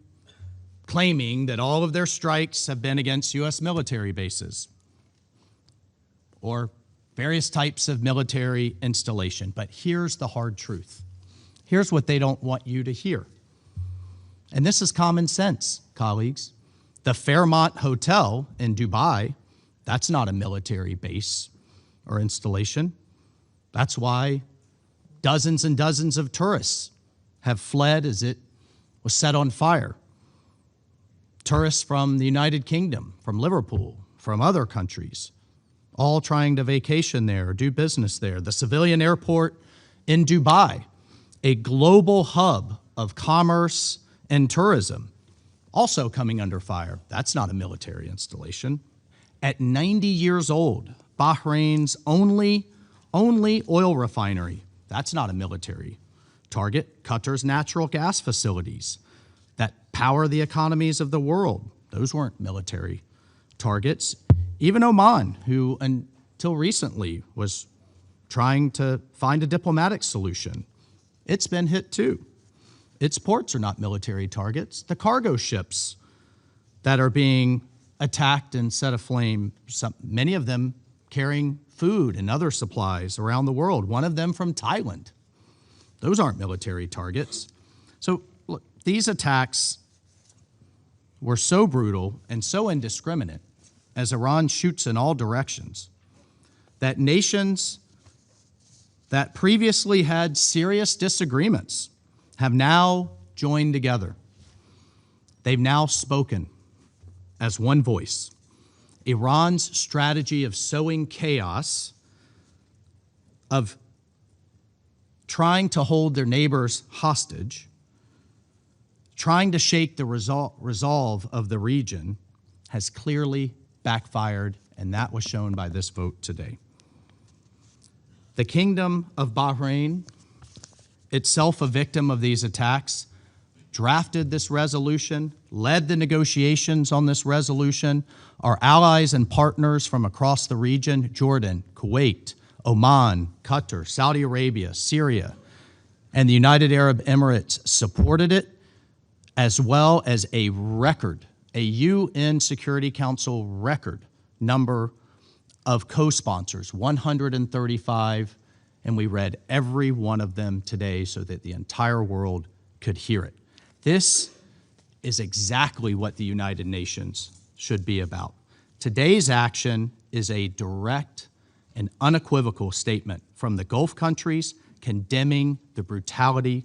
[SPEAKER 2] claiming that all of their strikes have been against U.S. military bases or various types of military installation. But here's the hard truth. Here's what they don't want you to hear. And this is common sense, colleagues. The Fairmont Hotel in Dubai, that's not a military base or installation. That's why dozens and dozens of tourists have fled as it was set on fire. Tourists from the United Kingdom, from Liverpool, from other countries, all trying to vacation there, do business there. The civilian airport in Dubai, a global hub of commerce and tourism, also coming under fire. That's not a military installation. At 90 years old, Bahrain's only oil refinery, that's not a military target. Qatar's natural gas facilities that power the economies of the world, those weren't military targets. Even Oman, who until recently was trying to find a diplomatic solution, it's been hit too. Its ports are not military targets. The cargo ships that are being attacked and set aflame, many of them carrying food and other supplies around the world, one of them from Thailand. Those aren't military targets. So look, these attacks were so brutal and so indiscriminate as Iran shoots in all directions that nations that previously had serious disagreements have now joined together. They've now spoken as one voice. Iran's strategy of sowing chaos, of trying to hold their neighbors hostage, trying to shake the resolve of the region, has clearly backfired, and that was shown by this vote today. The Kingdom of Bahrain, itself a victim of these attacks, drafted this resolution, led the negotiations on this resolution. Our allies and partners from across the region, Jordan, Kuwait, Oman, Qatar, Saudi Arabia, Syria, and the United Arab Emirates supported it, as well as a UN Security Council record number of co-sponsors, 135, and we read every one of them today so that the entire world could hear it. This is exactly what the United Nations should be about. Today's action is a direct and unequivocal statement from the Gulf countries condemning the brutality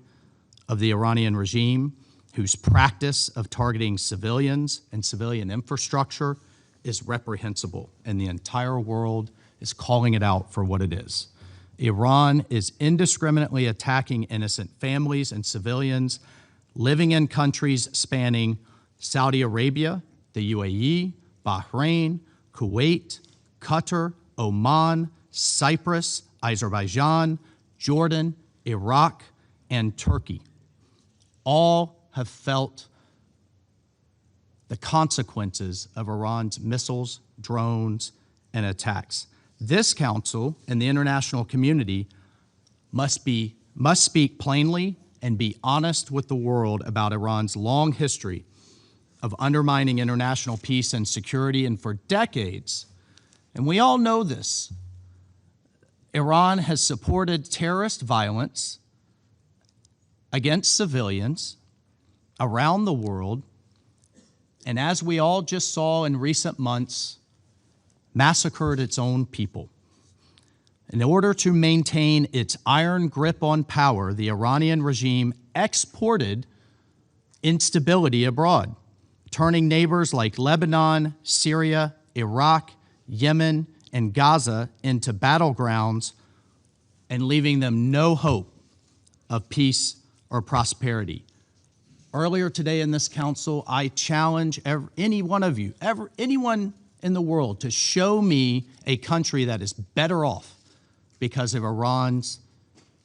[SPEAKER 2] of the Iranian regime, whose practice of targeting civilians and civilian infrastructure is reprehensible, and the entire world is calling it out for what it is. Iran is indiscriminately attacking innocent families and civilians living in countries spanning Saudi Arabia, the UAE, Bahrain, Kuwait, Qatar, Oman, Cyprus, Azerbaijan, Jordan, Iraq, and Turkey. All have felt the consequences of Iran's missiles, drones, and attacks. This council and the international community must speak plainly and be honest with the world about Iran's long history of undermining international peace and security, and for decades, and we all know this, Iran has supported terrorist violence against civilians around the world, and as we all just saw in recent months, massacred its own people. In order to maintain its iron grip on power, the Iranian regime exported instability abroad, turning neighbors like Lebanon, Syria, Iraq, Yemen, and Gaza into battlegrounds and leaving them no hope of peace or prosperity. Earlier today in this council, I challenge any one of you, anyone in the world, to show me a country that is better off because of Iran's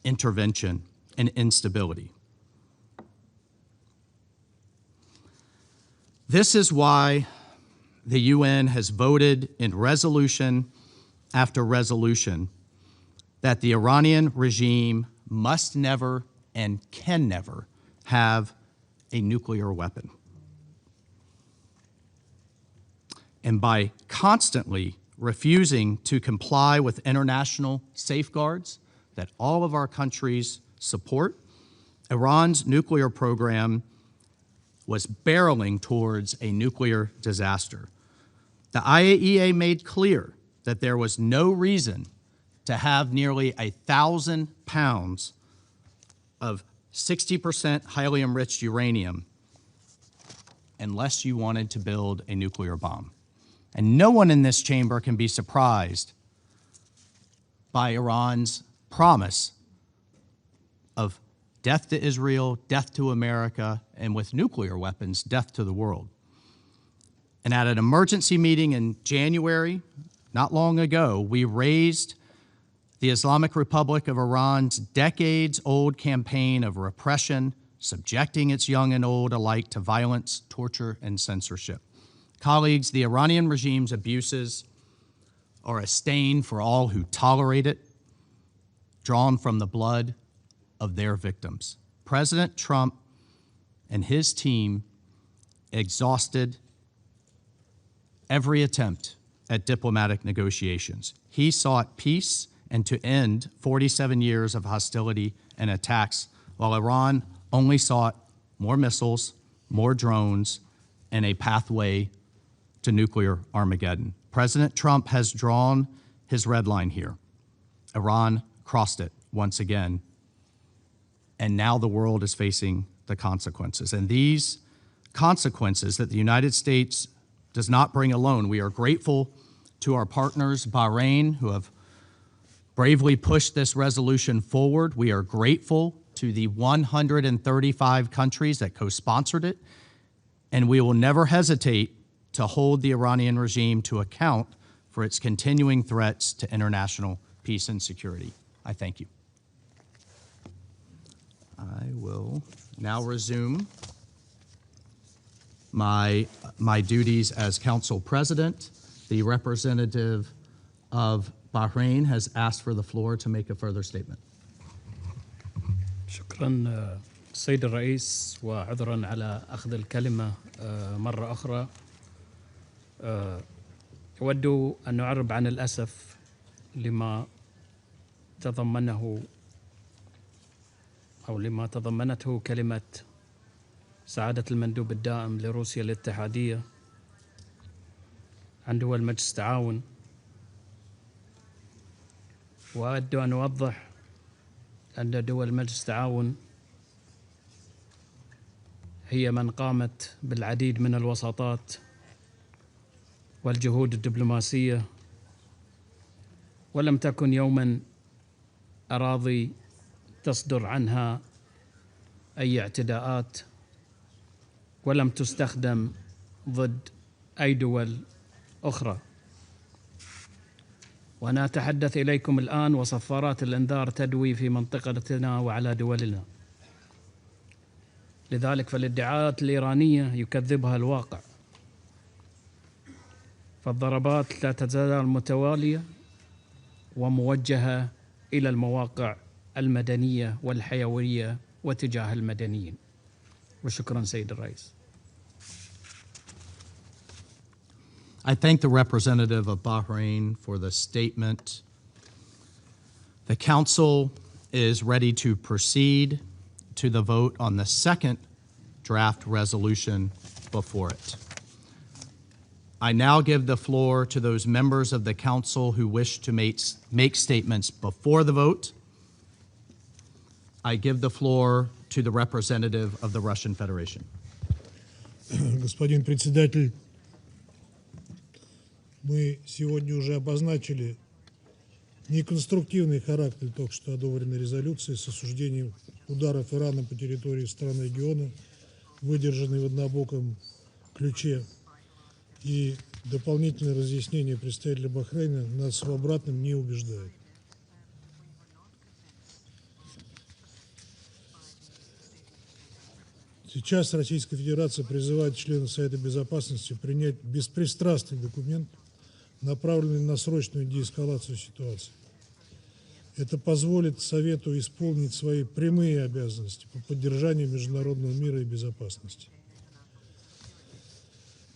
[SPEAKER 2] intervention and instability. This is why the UN has voted in resolution after resolution that the Iranian regime must never and can never have a nuclear weapon. And by constantly refusing to comply with international safeguards that all of our countries support, Iran's nuclear program was barreling towards a nuclear disaster. The IAEA made clear that there was no reason to have nearly 1,000 pounds of 60% highly enriched uranium unless you wanted to build a nuclear bomb. And no one in this chamber can be surprised by Iran's promise of death to Israel, death to America, and with nuclear weapons, death to the world. And at an emergency meeting in January, not long ago, we raised the Islamic Republic of Iran's decades-old campaign of repression, subjecting its young and old alike to violence, torture, and censorship. Colleagues, the Iranian regime's abuses are a stain for all who tolerate it, drawn from the blood of their victims. President Trump and his team exhausted every attempt at diplomatic negotiations. He sought peace and to end 47 years of hostility and attacks, while Iran only sought more missiles, more drones, and a pathway to nuclear Armageddon. President Trump has drawn his red line here. Iran crossed it once again, and now the world is facing the consequences. And these consequences that the United States does not bring alone. We are grateful to our partners, Bahrain, who have bravely pushed this resolution forward. We are grateful to the 135 countries that co-sponsored it, and we will never hesitate to hold the Iranian regime to account for its continuing threats to international peace and security. I thank you. I will now resume my duties as Council President. The representative of Bahrain has asked for the floor to make a further statement.
[SPEAKER 13] شكرا سيد الرئيس، وعذرا على أخذ الكلمة مرة أخرى. أود أن نعرب عن الأسف لما تضمنه أو لما تضمنته كلمة سعادة المندوب الدائم لروسيا الاتحادية عن دول مجلس التعاون. وأود أن أوضح أن دول مجلس التعاون هي من قامت بالعديد من الوساطات والجهود الدبلوماسية، ولم تكن يوما أراضي تصدر عنها أي اعتداءات، ولم تستخدم ضد أي دول أخرى. وأنا أتحدث إليكم الآن وصفارات الإنذار تدوي في منطقتنا وعلى دولنا. لذلك فالادعاءات الإيرانية يكذبها الواقع، فالضربات لا تزال متوالية وموجهة إلى المواقع المدنية والحيوية وتجاه المدنيين. وشكرا سيد الرئيس.
[SPEAKER 2] I thank the representative of Bahrain for the statement. The Council is ready to proceed to the vote on the second draft resolution before it. I now give the floor to those members of the Council who wish to make statements before the vote. I give the floor to the representative of the Russian Federation.
[SPEAKER 12] Господин председатель, мы сегодня уже обозначили неконструктивный характер только что одобренной резолюции с осуждением ударов Ирана по территории стран региона, выдержанной в однобоком ключе, и дополнительное разъяснение представителя Бахрейна нас в обратном не убеждает. Сейчас Российская Федерация призывает членов Совета Безопасности принять беспристрастный документ, направленный на срочную деэскалацию ситуации. Это позволит Совету исполнить свои прямые обязанности по поддержанию международного мира и безопасности.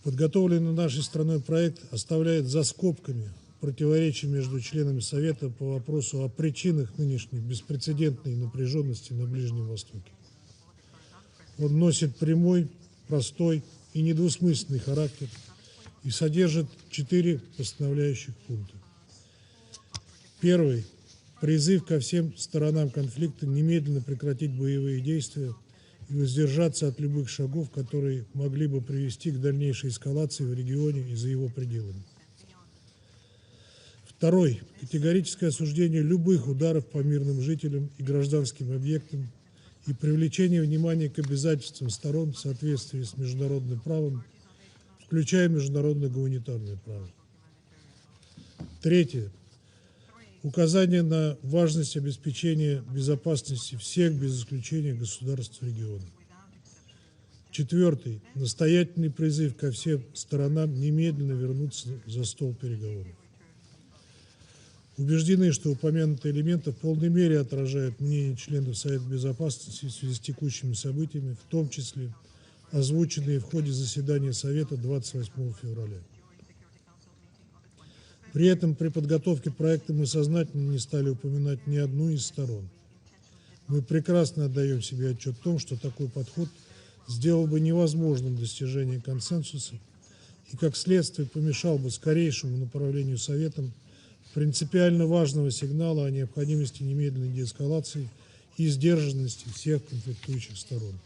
[SPEAKER 12] Подготовленный нашей страной проект оставляет за скобками противоречия между членами Совета по вопросу о причинах нынешней беспрецедентной напряженности на Ближнем Востоке. Он носит прямой, простой и недвусмысленный характер и содержит 4 постановляющих пункта. Первый. Призыв ко всем сторонам конфликта немедленно прекратить боевые действия и воздержаться от любых шагов, которые могли бы привести к дальнейшей эскалации в регионе и за его пределами. Второй. Категорическое осуждение любых ударов по мирным жителям и гражданским объектам и привлечение внимания к обязательствам сторон в соответствии с международным правом, включая международное гуманитарное право. Третье. Указание на важность обеспечения безопасности всех, без исключения, государств региона. Четвертый. Настоятельный призыв ко всем сторонам немедленно вернуться за стол переговоров. Убеждены, что упомянутые элементы в полной мере отражают мнение членов Совета Безопасности в связи с текущими событиями, в том числе озвученные в ходе заседания Совета 28 февраля. При этом при подготовке проекта мы сознательно не стали упоминать ни одну из сторон. Мы прекрасно отдаем себе отчет в том, что такой подход сделал бы невозможным достижение консенсуса и, как следствие, помешал бы скорейшему направлению Советом принципиально важного сигнала о необходимости немедленной деэскалации и сдержанности всех конфликтующих сторон.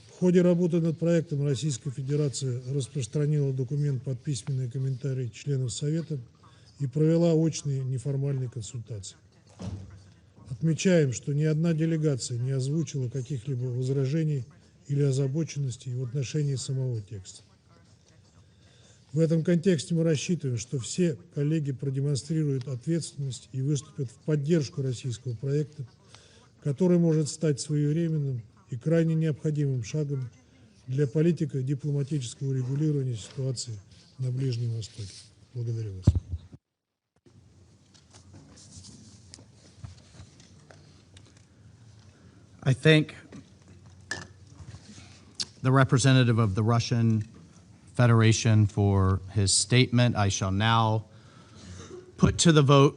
[SPEAKER 12] В ходе работы над проектом Российская Федерация распространила документ под письменные комментарии членов Совета и провела очные неформальные консультации. Отмечаем, что ни одна делегация не озвучила каких-либо возражений или озабоченностей в отношении самого текста. В этом контексте мы рассчитываем, что все коллеги продемонстрируют ответственность и выступят в поддержку российского проекта, который может стать своевременным и крайне необходимым шагом для политико-дипломатического регулирования ситуации на Ближнем Востоке. Благодарю вас.
[SPEAKER 2] I thank the representative of the Russian Federation for his statement. I shall now put to the vote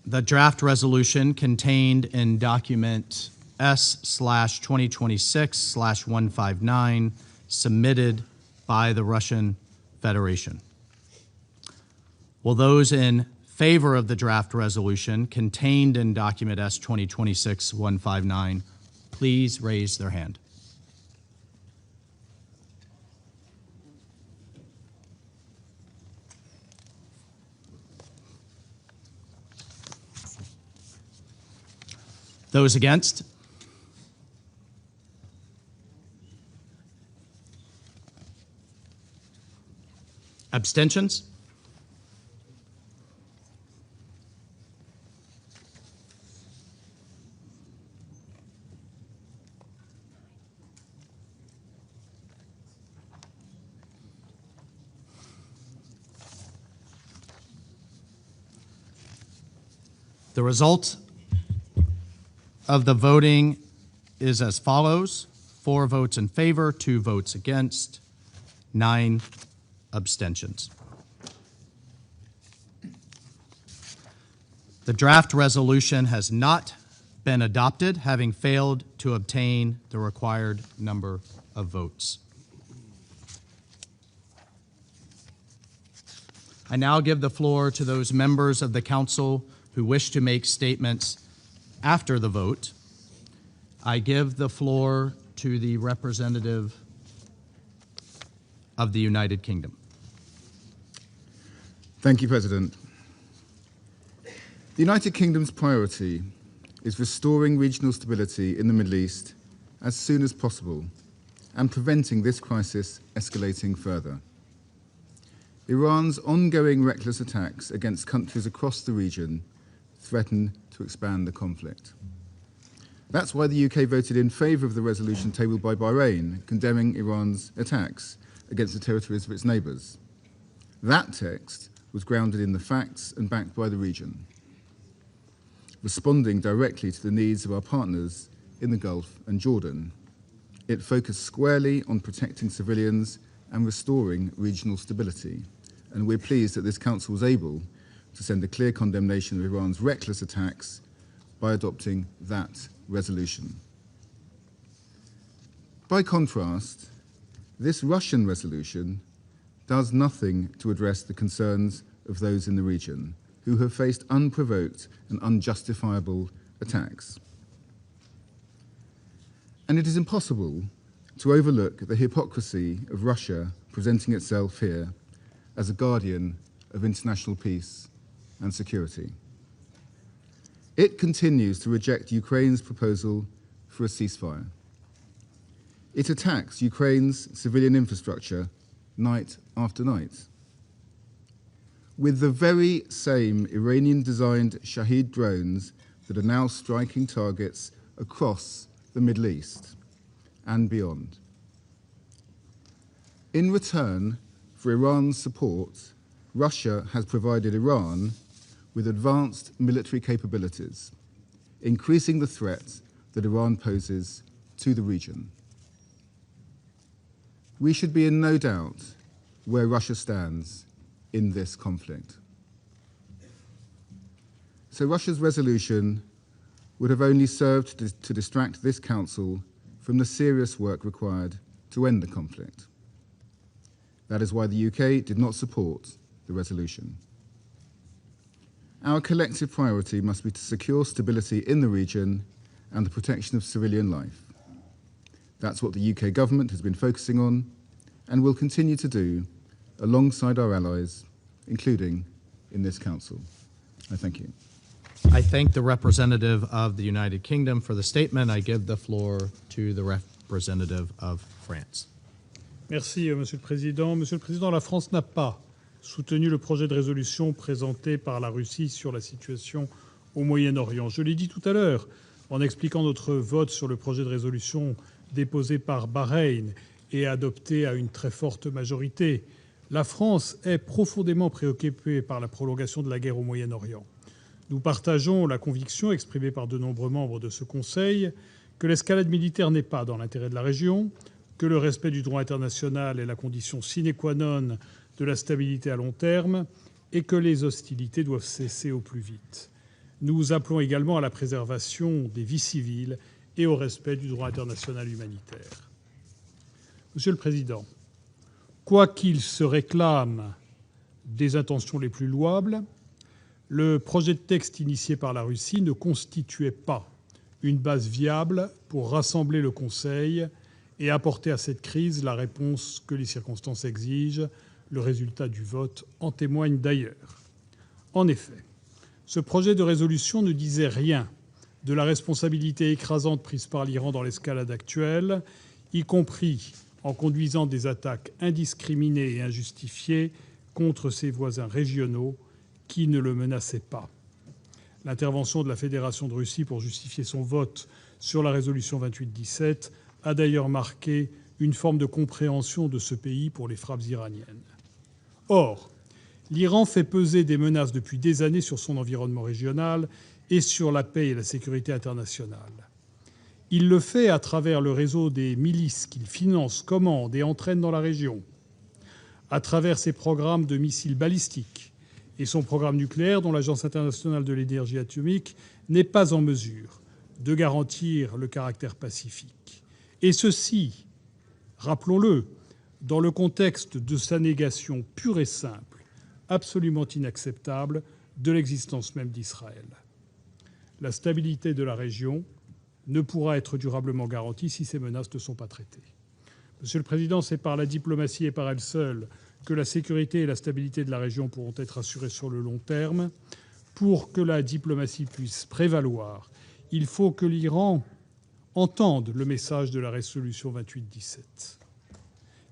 [SPEAKER 2] the draft resolution contained in document S/2026/159 submitted by the Russian Federation. Will those in favor of the draft resolution contained in document S/2026/159 please raise their hand? Those against? Abstentions? The result of the voting is as follows: 4 votes in favor, 2 votes against, 9 abstentions. The draft resolution has not been adopted, having failed to obtain the required number of votes. I now give the floor to those members of the council who wish to make statements after the vote. I give the floor to the representative of the United Kingdom.
[SPEAKER 3] Thank you, President. The United Kingdom's priority is restoring regional stability in the Middle East as soon as possible and preventing this crisis escalating further. Iran's ongoing reckless attacks against countries across the region threaten to expand the conflict. That's why the UK voted in favour of the resolution tabled by Bahrain, condemning Iran's attacks against the territories of its neighbours. That text was grounded in the facts and backed by the region, responding directly to the needs of our partners in the Gulf and Jordan. It focused squarely on protecting civilians and restoring regional stability, and we're pleased that this Council was able to send a clear condemnation of Iran's reckless attacks by adopting that resolution. By contrast, this Russian resolution does nothing to address the concerns of those in the region who have faced unprovoked and unjustifiable attacks. And it is impossible to overlook the hypocrisy of Russia presenting itself here as a guardian of international peace and security. It continues to reject Ukraine's proposal for a ceasefire. It attacks Ukraine's civilian infrastructure night after night. With the very same Iranian-designed Shahed drones that are now striking targets across the Middle East and beyond. In return for Iran's support, Russia has provided Iran with advanced military capabilities, increasing the threat that Iran poses to the region. We should be in no doubt where Russia stands in this conflict. So Russia's resolution would have only served to distract this Council from the serious work required to end the conflict. That is why the UK did not support the resolution. Our collective priority must be to secure stability in the region and the protection of civilian life. That's what the UK government has been focusing on and will continue to do alongside our allies, including in this Council. I thank you.
[SPEAKER 2] I thank the representative of the United Kingdom for the statement. I give the floor to the representative of France.
[SPEAKER 1] Merci, Monsieur le Président. Monsieur le Président, la France n'a pas soutenu le projet de résolution présenté par la Russie sur la situation au Moyen-Orient. Je l'ai dit tout à l'heure en expliquant notre vote sur le projet de résolution déposé par Bahreïn et adopté à une très forte majorité. La France est profondément préoccupée par la prolongation de la guerre au Moyen-Orient. Nous partageons la conviction exprimée par de nombreux membres de ce Conseil que l'escalade militaire n'est pas dans l'intérêt de la région, que le respect du droit international est la condition sine qua non de la stabilité à long terme et que les hostilités doivent cesser au plus vite. Nous appelons également à la préservation des vies civiles et au respect du droit international humanitaire. Monsieur le Président, quoi qu'il se réclame des intentions les plus louables, le projet de texte initié par la Russie ne constituait pas une base viable pour rassembler le Conseil et apporter à cette crise la réponse que les circonstances exigent. Le résultat du vote en témoigne d'ailleurs. En effet, ce projet de résolution ne disait rien de la responsabilité écrasante prise par l'Iran dans l'escalade actuelle, y compris en conduisant des attaques indiscriminées et injustifiées contre ses voisins régionaux qui ne le menaçaient pas. L'intervention de la Fédération de Russie pour justifier son vote sur la résolution 2817 a d'ailleurs marqué une forme de compréhension de ce pays pour les frappes iraniennes. Or, l'Iran fait peser des menaces depuis des années sur son environnement régional et sur la paix et la sécurité internationale. Il le fait à travers le réseau des milices qu'il finance, commande et entraîne dans la région, à travers ses programmes de missiles balistiques et son programme nucléaire dont l'Agence internationale de l'énergie atomique n'est pas en mesure de garantir le caractère pacifique. Et ceci, rappelons-le, dans le contexte de sa négation pure et simple, absolument inacceptable, de l'existence même d'Israël. La stabilité de la région ne pourra être durablement garantie si ces menaces ne sont pas traitées. Monsieur le Président, c'est par la diplomatie et par elle seule que la sécurité et la stabilité de la région pourront être assurées sur le long terme. Pour que la diplomatie puisse prévaloir, il faut que l'Iran entende le message de la résolution 2817,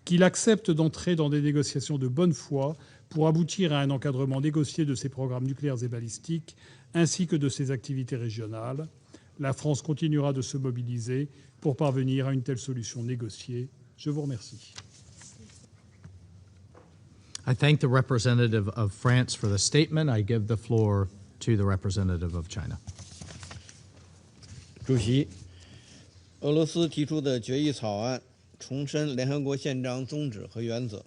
[SPEAKER 1] qu'il accepte d'entrer dans des négociations de bonne foi pour aboutir à un encadrement négocié de ses programmes nucléaires et balistiques, ainsi que de ses activités régionales. La France continuera de se mobiliser pour parvenir à une telle solution négociée. Je vous remercie.
[SPEAKER 2] I thank the representative of France for the statement. I give the floor to the representative of China.
[SPEAKER 7] 主席，俄罗斯提出的决议草案重申联合国宪章宗旨和原则，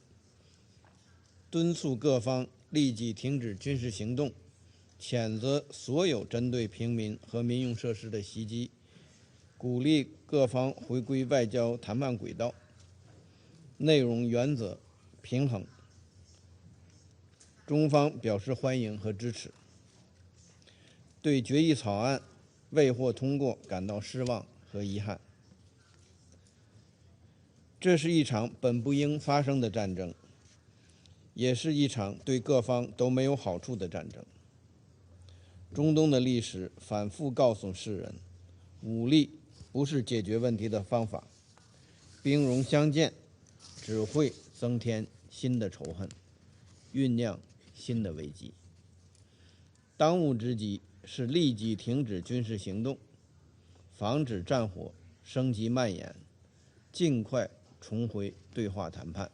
[SPEAKER 7] 敦促各方立即停止军事行动，谴责所有针对平民和民用设施的袭击，鼓励各方回归外交谈判轨道，内容原则平衡。中方表示欢迎和支持，对决议草案未获通过感到失望和遗憾。这是一场本不应发生的战争，也是一场对各方都没有好处的战争。中东的历史反复告诉世人，武力不是解决问题的方法，兵戎相见只会增添新的仇恨，酝酿新的危机。当务之急是立即停止军事行动，防止战火升级蔓延，尽快重回对话谈判。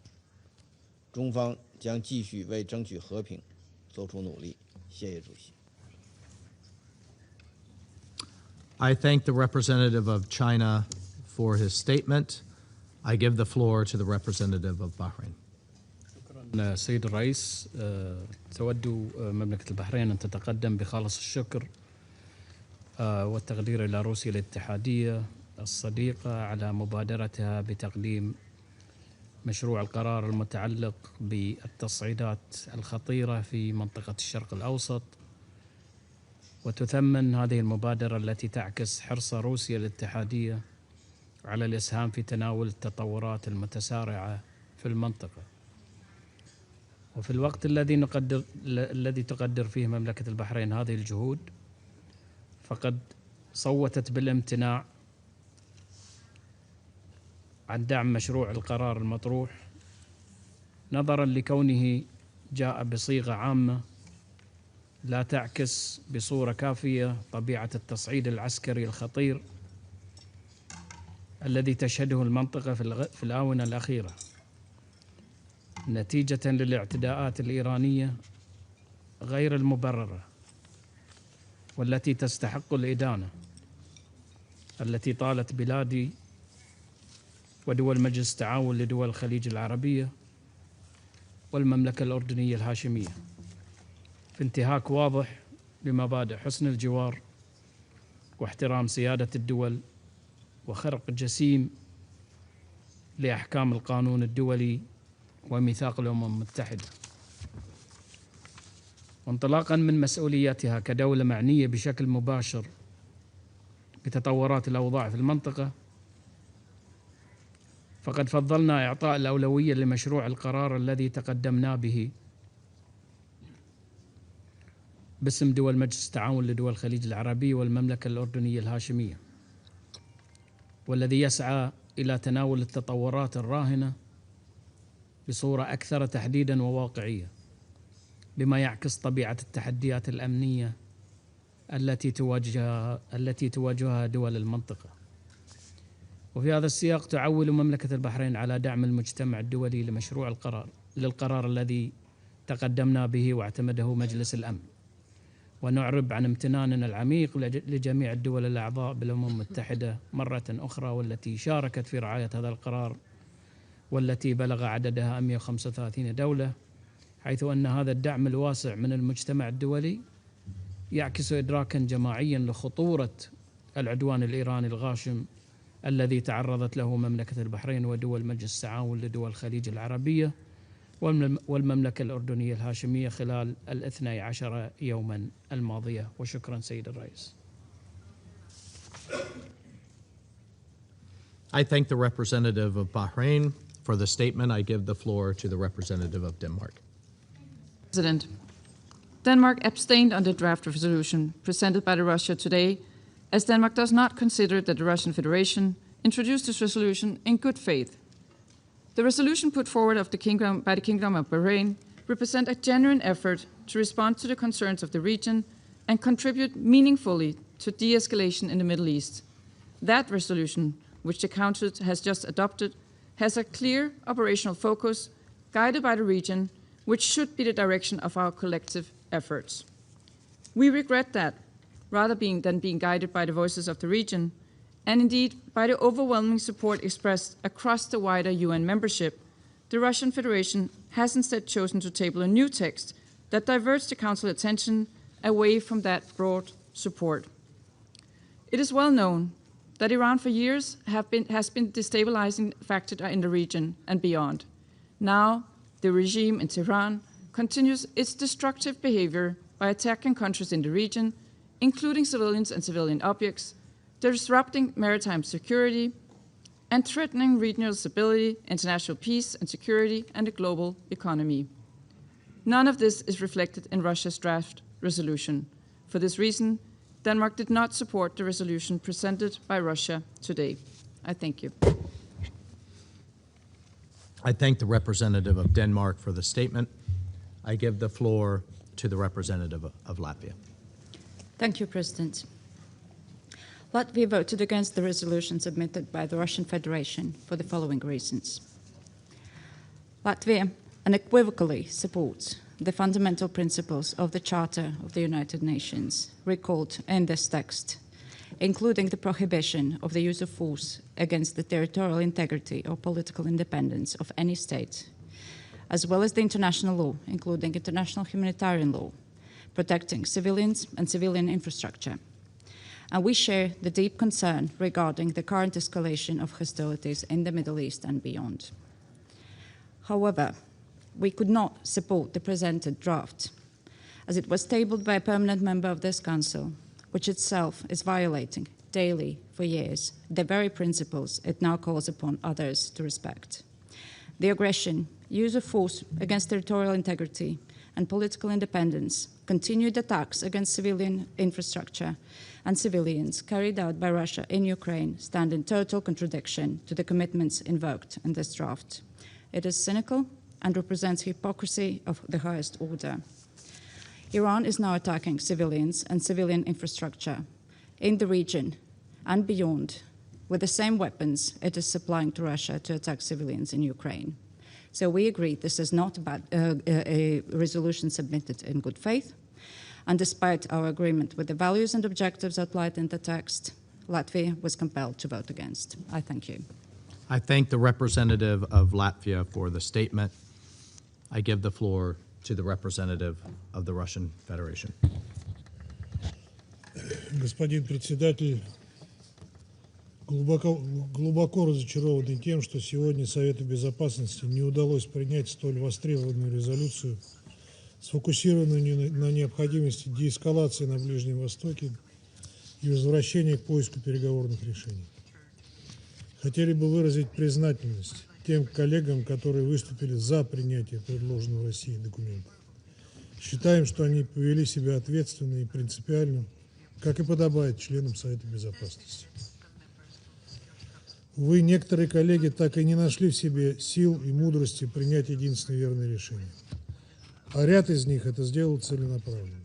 [SPEAKER 7] 中方将继续为争取和平做出努力。谢谢主席。
[SPEAKER 2] I thank the representative of China for his statement. I give the floor to the representative of Bahrain.
[SPEAKER 13] سيد الرئيس، تود مملكة البحرين أن تتقدم بخالص الشكر والتقدير إلى روسيا الاتحادية الصديقة على مبادرتها بتقديم مشروع القرار المتعلق بالتصعيدات الخطيرة في منطقة الشرق الأوسط، وتثمن هذه المبادرة التي تعكس حرص روسيا الاتحادية على الإسهام في تناول التطورات المتسارعة في المنطقة. وفي الوقت الذي تقدر فيه مملكة البحرين هذه الجهود، فقد صوتت بالامتناع عن دعم مشروع القرار المطروح، نظرا لكونه جاء بصيغة عامة لا تعكس بصورة كافية طبيعة التصعيد العسكري الخطير الذي تشهده المنطقة في الآونة الأخيرة نتيجة للاعتداءات الإيرانية غير المبررة والتي تستحق الإدانة، التي طالت بلادي ودول مجلس التعاون لدول الخليج العربية والمملكة الأردنية الهاشمية في انتهاك واضح لمبادئ حسن الجوار واحترام سيادة الدول وخرق جسيم لأحكام القانون الدولي وميثاق الأمم المتحدة. وانطلاقا من مسؤولياتها كدولة معنية بشكل مباشر بتطورات الأوضاع في المنطقة، فقد فضلنا إعطاء الأولوية لمشروع القرار الذي تقدمنا به باسم دول مجلس التعاون لدول الخليج العربي والمملكة الأردنية الهاشمية، والذي يسعى إلى تناول التطورات الراهنة بصورة أكثر تحديداً وواقعية، بما يعكس طبيعة التحديات الأمنية التي تواجهها دول المنطقة. وفي هذا السياق تعول مملكة البحرين على دعم المجتمع الدولي لمشروع للقرار الذي تقدمنا به واعتمده مجلس الأمن، ونعرب عن امتناننا العميق لجميع الدول الأعضاء بالأمم المتحدة مرة أخرى والتي شاركت في رعاية هذا القرار، والتي بلغ عددها 135 دولة، حيث أن هذا الدعم الواسع من المجتمع الدولي يعكس إدراكا جماعيا لخطورة العدوان الإيراني الغاشم الذي تعرضت له مملكة البحرين ودول مجلس التعاون لدول الخليج العربية والمملكة الأردنية الهاشمية خلال 12 يوما الماضية. وشكرا سيد الرئيس.
[SPEAKER 2] I thank the representative of Bahrain for the statement. I give the floor to the representative of Denmark.
[SPEAKER 11] President, Denmark abstained on the draft resolution presented by Russia today, as Denmark does not consider that the Russian Federation introduced this resolution in good faith. The resolution put forward by the Kingdom of Bahrain represent a genuine effort to respond to the concerns of the region and contribute meaningfully to de-escalation in the Middle East. That resolution, which the Council has just adopted, has a clear operational focus guided by the region, which should be the direction of our collective efforts. We regret that, rather than being guided by the voices of the region, and indeed by the overwhelming support expressed across the wider UN membership, the Russian Federation has instead chosen to table a new text that diverts the Council's attention away from that broad support. It is well known that Iran for years has been destabilizing factor in the region and beyond. Now, the regime in Tehran continues its destructive behavior by attacking countries in the region, including civilians and civilian objects, disrupting maritime security, and threatening regional stability, international peace and security, and the global economy. None of this is reflected in Russia's draft resolution. For this reason, Denmark did not support the resolution presented by Russia today. I thank you.
[SPEAKER 2] I thank the representative of Denmark for the statement. I give the floor to the representative of Latvia.
[SPEAKER 9] Thank you, President. Latvia voted against the resolution submitted by the Russian Federation for the following reasons. Latvia unequivocally supports the fundamental principles of the Charter of the United Nations recalled in this text, including the prohibition of the use of force against the territorial integrity or political independence of any state, as well as the international law, including international humanitarian law, protecting civilians and civilian infrastructure. And we share the deep concern regarding the current escalation of hostilities in the Middle East and beyond. However, we could not support the presented draft, as it was tabled by a permanent member of this Council, which itself is violating daily for years the very principles it now calls upon others to respect. The aggression, use of force against territorial integrity and political independence, continued attacks against civilian infrastructure and civilians carried out by Russia in Ukraine stand in total contradiction to the commitments invoked in this draft. It is cynical and represents hypocrisy of the highest order. Iran is now attacking civilians and civilian infrastructure in the region and beyond with the same weapons it is supplying to Russia to attack civilians in Ukraine. So we agree this is not a resolution submitted in good faith, and despite our agreement with the values and objectives outlined in the text, Latvia was compelled to vote against. I thank you.
[SPEAKER 2] I thank the representative of Latvia for the statement. I give the floor to the representative of the Russian Federation.
[SPEAKER 12] Господин председатель, глубоко разочарованы тем, что сегодня Совету Безопасности не удалось принять столь востребованную резолюцию, сфокусированную на необходимости деэскалации на Ближнем Востоке и возвращения к поиску переговорных решений. Хотели бы выразить признательность тем коллегам, которые выступили за принятие предложенного Россией документа. Считаем, что они повели себя ответственно и принципиально, как и подобает членам Совета Безопасности. Увы, некоторые коллеги так и не нашли в себе сил и мудрости принять единственное верное решение. А ряд из них это сделал целенаправленно.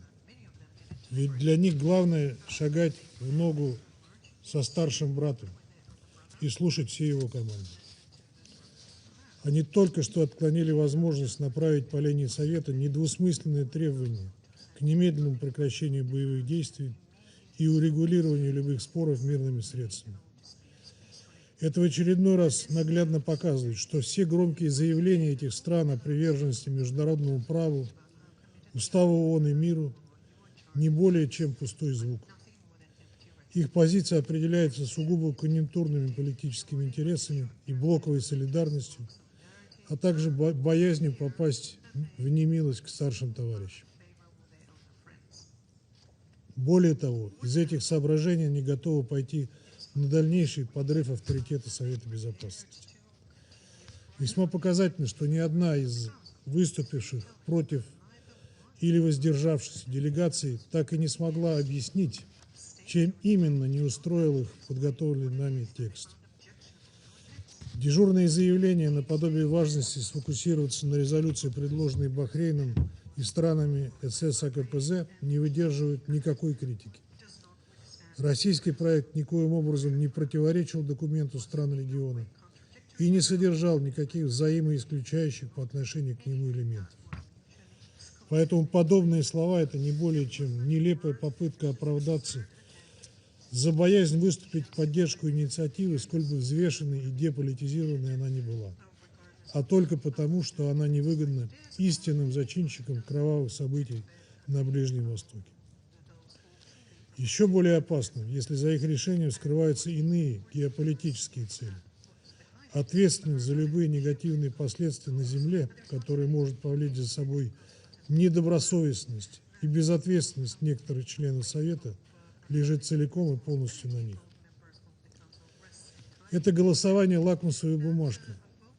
[SPEAKER 12] Ведь для них главное шагать в ногу со старшим братом и слушать все его команды. Они только что отклонили возможность направить по линии Совета недвусмысленные требования к немедленному прекращению боевых действий и урегулированию любых споров мирными средствами. Это в очередной раз наглядно показывает, что все громкие заявления этих стран о приверженности международному праву, Уставу ООН и миру не более чем пустой звук. Их позиция определяется сугубо конъюнктурными политическими интересами и блоковой солидарностью, а также боязнью попасть в немилость к старшим товарищам. Более того, из этих соображений они готовы пойти на дальнейший подрыв авторитета Совета Безопасности. Весьма показательно, что ни одна из выступивших против или воздержавшихся делегаций так и не смогла объяснить, чем именно не устроил их подготовленный нами текст. Дежурные заявления наподобие важности сфокусироваться на резолюции, предложенной Бахрейном и странами СС АКПЗ, не выдерживают никакой критики. Российский проект никоим образом не противоречил документу стран региона и не содержал никаких взаимоисключающих по отношению к нему элементов. Поэтому подобные слова – это не более чем нелепая попытка оправдаться за боязнь выступить в поддержку инициативы, сколь бы взвешенной и деполитизированной она ни была, а только потому, что она невыгодна истинным зачинщикам кровавых событий на Ближнем Востоке. Еще более опасно, если за их решением скрываются иные геополитические цели. Ответственность за любые негативные последствия на Земле, которые может повлечь за собой недобросовестность и безответственность некоторых членов Совета, лежит целиком и полностью на них. Это голосование лакмусовая бумажка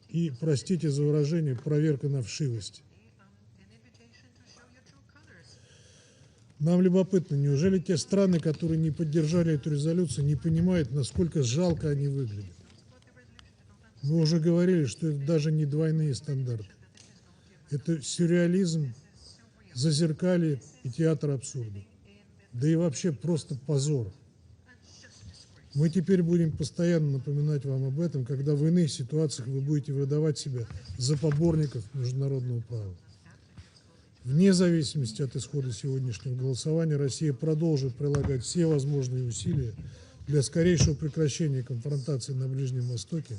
[SPEAKER 12] и, простите за выражение, проверка на вшивость. Нам любопытно, неужели те страны, которые не поддержали эту резолюцию, не понимают, насколько жалко они выглядят? Мы уже говорили, что это даже не двойные стандарты. Это сюрреализм, зазеркалье и театр абсурда. Да и вообще просто позор. Мы теперь будем постоянно напоминать вам об этом, когда в иных ситуациях вы будете выдавать себя за поборников международного права. Вне зависимости от исхода сегодняшнего голосования, Россия продолжит прилагать все возможные усилия для скорейшего прекращения конфронтации на Ближнем Востоке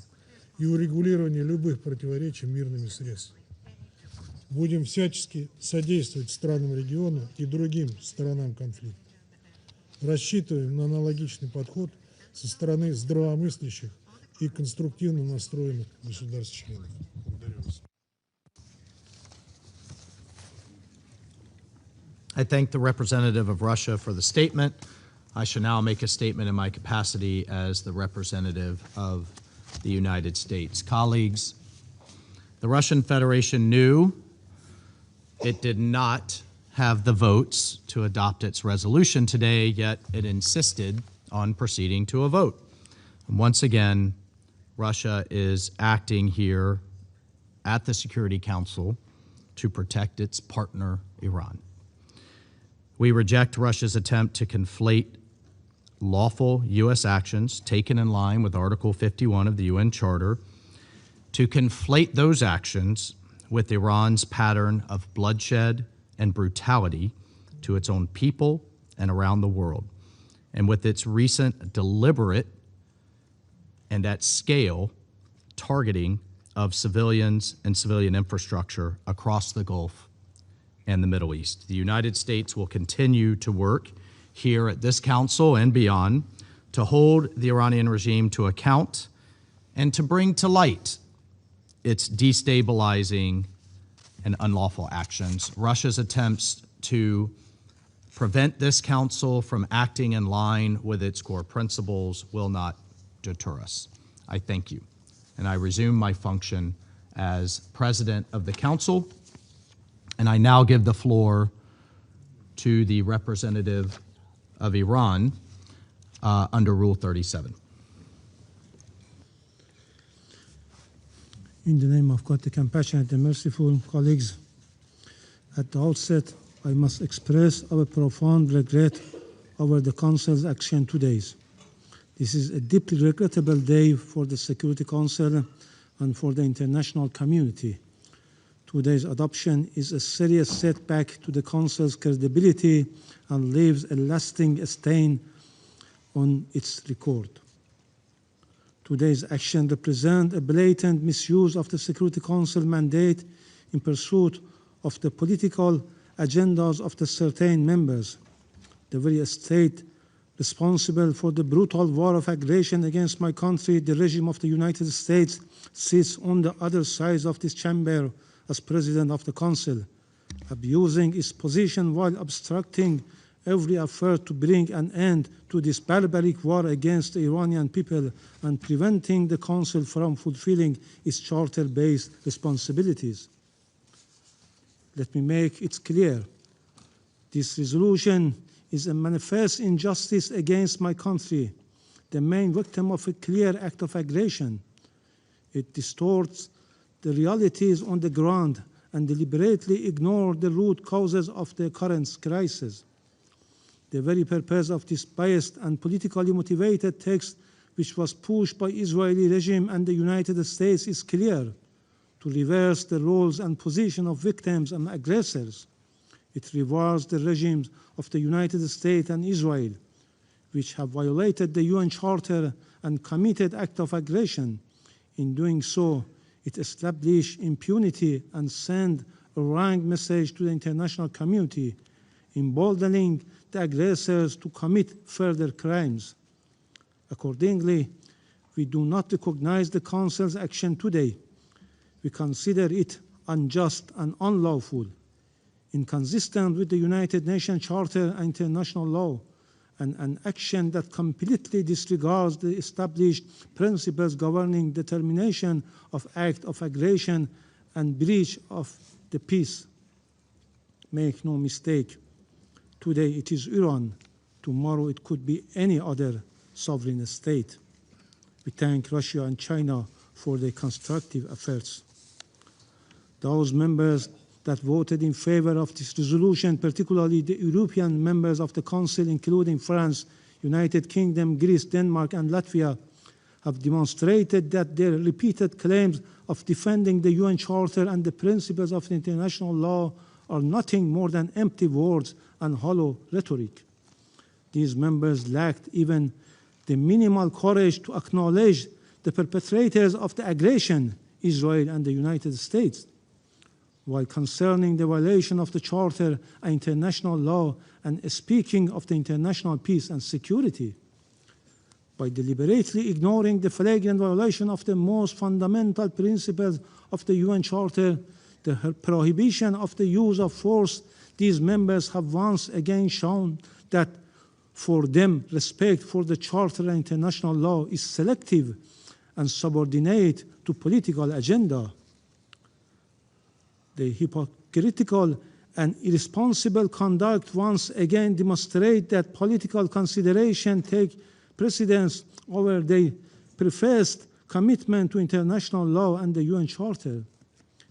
[SPEAKER 12] и урегулирования любых противоречий мирными средствами. Будем всячески содействовать странам региона и другим сторонам конфликта. Рассчитываем на аналогичный подход со стороны здравомыслящих и конструктивно настроенных государств-членов. Благодарю вас.
[SPEAKER 2] I thank the representative of Russia for the statement. I shall now make a statement in my capacity as the representative of the United States. Colleagues, the Russian Federation knew it did not have the votes to adopt its resolution today, yet it insisted on proceeding to a vote. And once again, Russia is acting here at the Security Council to protect its partner, Iran. We reject Russia's attempt to conflate lawful U.S. actions taken in line with Article 51 of the UN Charter, to conflate those actions with Iran's pattern of bloodshed and brutality to its own people and around the world, and with its recent deliberate and at scale targeting of civilians and civilian infrastructure across the Gulf and the Middle East. The United States will continue to work here at this council and beyond to hold the Iranian regime to account and to bring to light its destabilizing and unlawful actions. Russia's attempts to prevent this council from acting in line with its core principles will not deter us. I thank you, and I resume my function as president of the council. And I now give the floor to the representative of Iran under Rule 37.
[SPEAKER 14] In the name of God, the compassionate and merciful, colleagues, at the outset, I must express our profound regret over the Council's action today. This is a deeply regrettable day for the Security Council and for the international community. Today's adoption is a serious setback to the Council's credibility and leaves a lasting stain on its record. Today's action represents a blatant misuse of the Security Council mandate in pursuit of the political agendas of the certain members. The very state responsible for the brutal war of aggression against my country, the regime of the United States, sits on the other side of this chamber as President of the Council, abusing its position while obstructing every effort to bring an end to this barbaric war against the Iranian people and preventing the Council from fulfilling its charter-based responsibilities. Let me make it clear. This resolution is a manifest injustice against my country, the main victim of a clear act of aggression. It distorts the realities on the ground and deliberately ignores the root causes of the current crisis. The very purpose of this biased and politically motivated text, which was pushed by Israeli regime and the United States, is clear: to reverse the roles and position of victims and aggressors. It rewards the regimes of the United States and Israel, which have violated the UN Charter and committed acts of aggression. In doing so, it established impunity and sent a wrong message to the international community, emboldening the aggressors to commit further crimes. Accordingly, we do not recognize the Council's action today. We consider it unjust and unlawful, inconsistent with the United Nations Charter and international law, and an action that completely disregards the established principles governing determination of acts of aggression and breach of the peace. Make no mistake, today it is Iran, tomorrow it could be any other sovereign state. We thank Russia and China for their constructive efforts. Those members that voted in favor of this resolution, particularly the European members of the Council, including France, United Kingdom, Greece, Denmark, and Latvia, have demonstrated that their repeated claims of defending the UN Charter and the principles of international law are nothing more than empty words and hollow rhetoric. These members lacked even the minimal courage to acknowledge the perpetrators of the aggression, Israel and the United States. While concerning the violation of the Charter and international law and speaking of the international peace and security, by deliberately ignoring the flagrant violation of the most fundamental principles of the UN Charter, the prohibition of the use of force, these members have once again shown that for them, respect for the Charter and international law is selective and subordinate to political agenda. The hypocritical and irresponsible conduct once again demonstrate that political consideration take precedence over their professed commitment to international law and the UN Charter.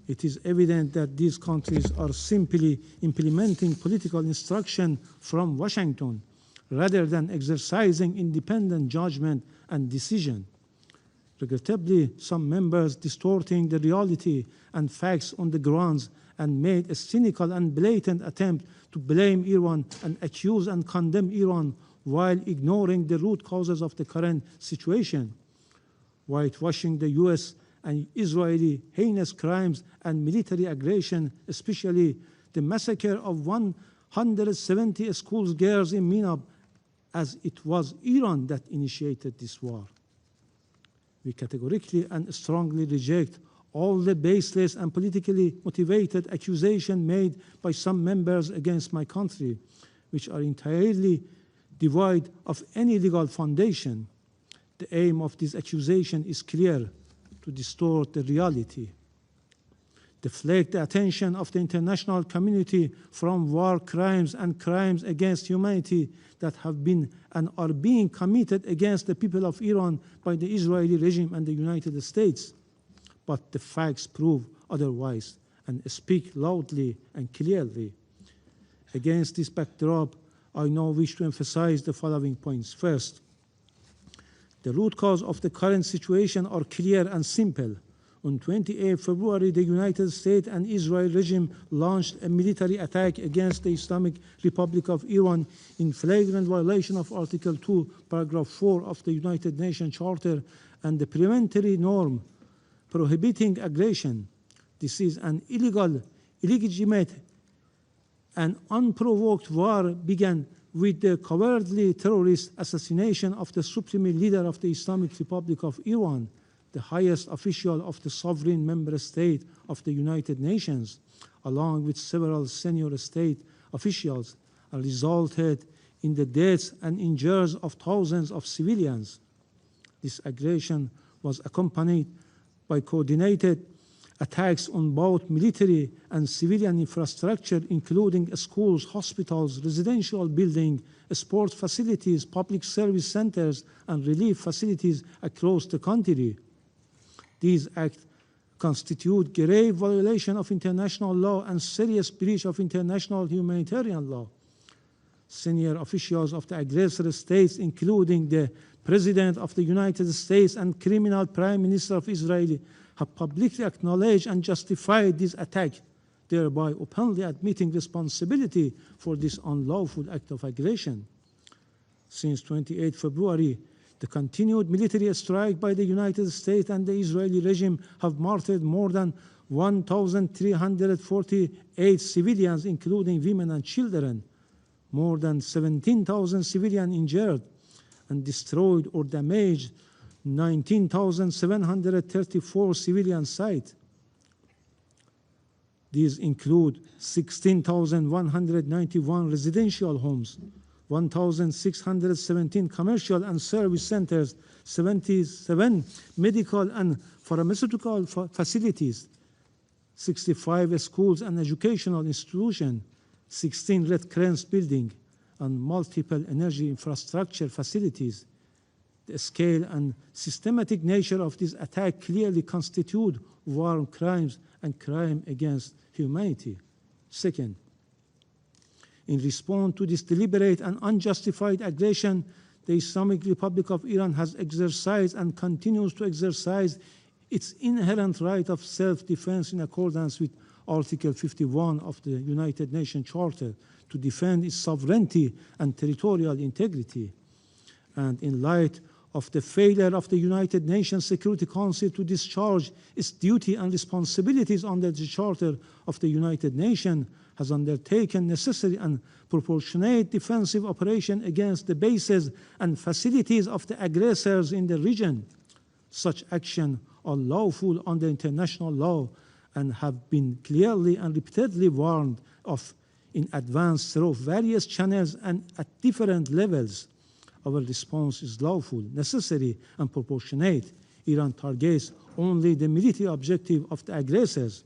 [SPEAKER 14] It is evident that these countries are simply implementing political instruction from Washington rather than exercising independent judgment and decision. Regrettably, some members distorting the reality and facts on the grounds and made a cynical and blatant attempt to blame Iran and accuse and condemn Iran while ignoring the root causes of the current situation, whitewashing the US and Israeli heinous crimes and military aggression, especially the massacre of 170 school girls in Minab, as it was Iran that initiated this war. We categorically and strongly reject all the baseless and politically motivated accusations made by some members against my country, which are entirely devoid of any legal foundation. The aim of this accusation is clear: to distort the reality, deflect the attention of the international community from war crimes and crimes against humanity that have been and are being committed against the people of Iran by the Israeli regime and the United States. But the facts prove otherwise and speak loudly and clearly. Against this backdrop, I now wish to emphasize the following points. First, the root cause of the current situation are clear and simple. On 28 February, the United States and Israel regime launched a military attack against the Islamic Republic of Iran in flagrant violation of Article 2, Paragraph 4 of the United Nations Charter and the preventory norm prohibiting aggression. This is an illegal, illegitimate, and unprovoked war began with the cowardly terrorist assassination of the supreme leader of the Islamic Republic of Iran, the highest official of the sovereign member state of the United Nations, along with several senior state officials, and resulted in the deaths and injuries of thousands of civilians. This aggression was accompanied by coordinated attacks on both military and civilian infrastructure, including schools, hospitals, residential buildings, sports facilities, public service centers, and relief facilities across the country. These acts constitute grave violation of international law and serious breach of international humanitarian law. Senior officials of the aggressor states, including the President of the United States and criminal Prime Minister of Israel, have publicly acknowledged and justified this attack, thereby openly admitting responsibility for this unlawful act of aggression. Since 28 February, the continued military strike by the United States and the Israeli regime have martyred more than 1,348 civilians, including women and children, more than 17,000 civilians injured, and destroyed or damaged 19,734 civilian sites. These include 16,191 residential homes, 1,617 commercial and service centers, 77 medical and pharmaceutical facilities, 65 schools and educational institutions, 16 Red Cross buildings, and multiple energy infrastructure facilities. The scale and systematic nature of this attack clearly constitute war crimes and crime against humanity. Second, in response to this deliberate and unjustified aggression, the Islamic Republic of Iran has exercised and continues to exercise its inherent right of self-defense in accordance with Article 51 of the United Nations Charter to defend its sovereignty and territorial integrity. And in light of the failure of the United Nations Security Council to discharge its duty and responsibilities under the Charter of the United Nations, has undertaken necessary and proportionate defensive operation against the bases and facilities of the aggressors in the region. Such actions are lawful under international law and have been clearly and repeatedly warned of in advance through various channels and at different levels. Our response is lawful, necessary, and proportionate. Iran targets only the military objective of the aggressors.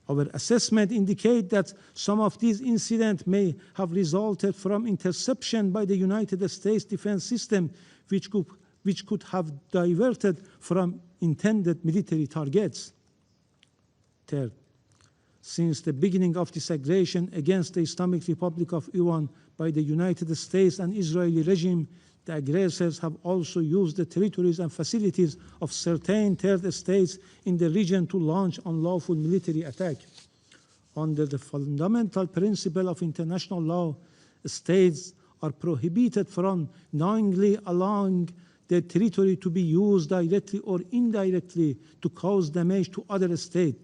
[SPEAKER 14] Our assessment indicates that some of these incidents may have resulted from interception by the United States defense system, which could have diverted from intended military targets. Third, since the beginning of this aggression against the Islamic Republic of Iran by the United States and Israeli regime, the aggressors have also used the territories and facilities of certain third states in the region to launch unlawful military attack. Under the fundamental principle of international law, states are prohibited from knowingly allowing their territory to be used directly or indirectly to cause damage to other states.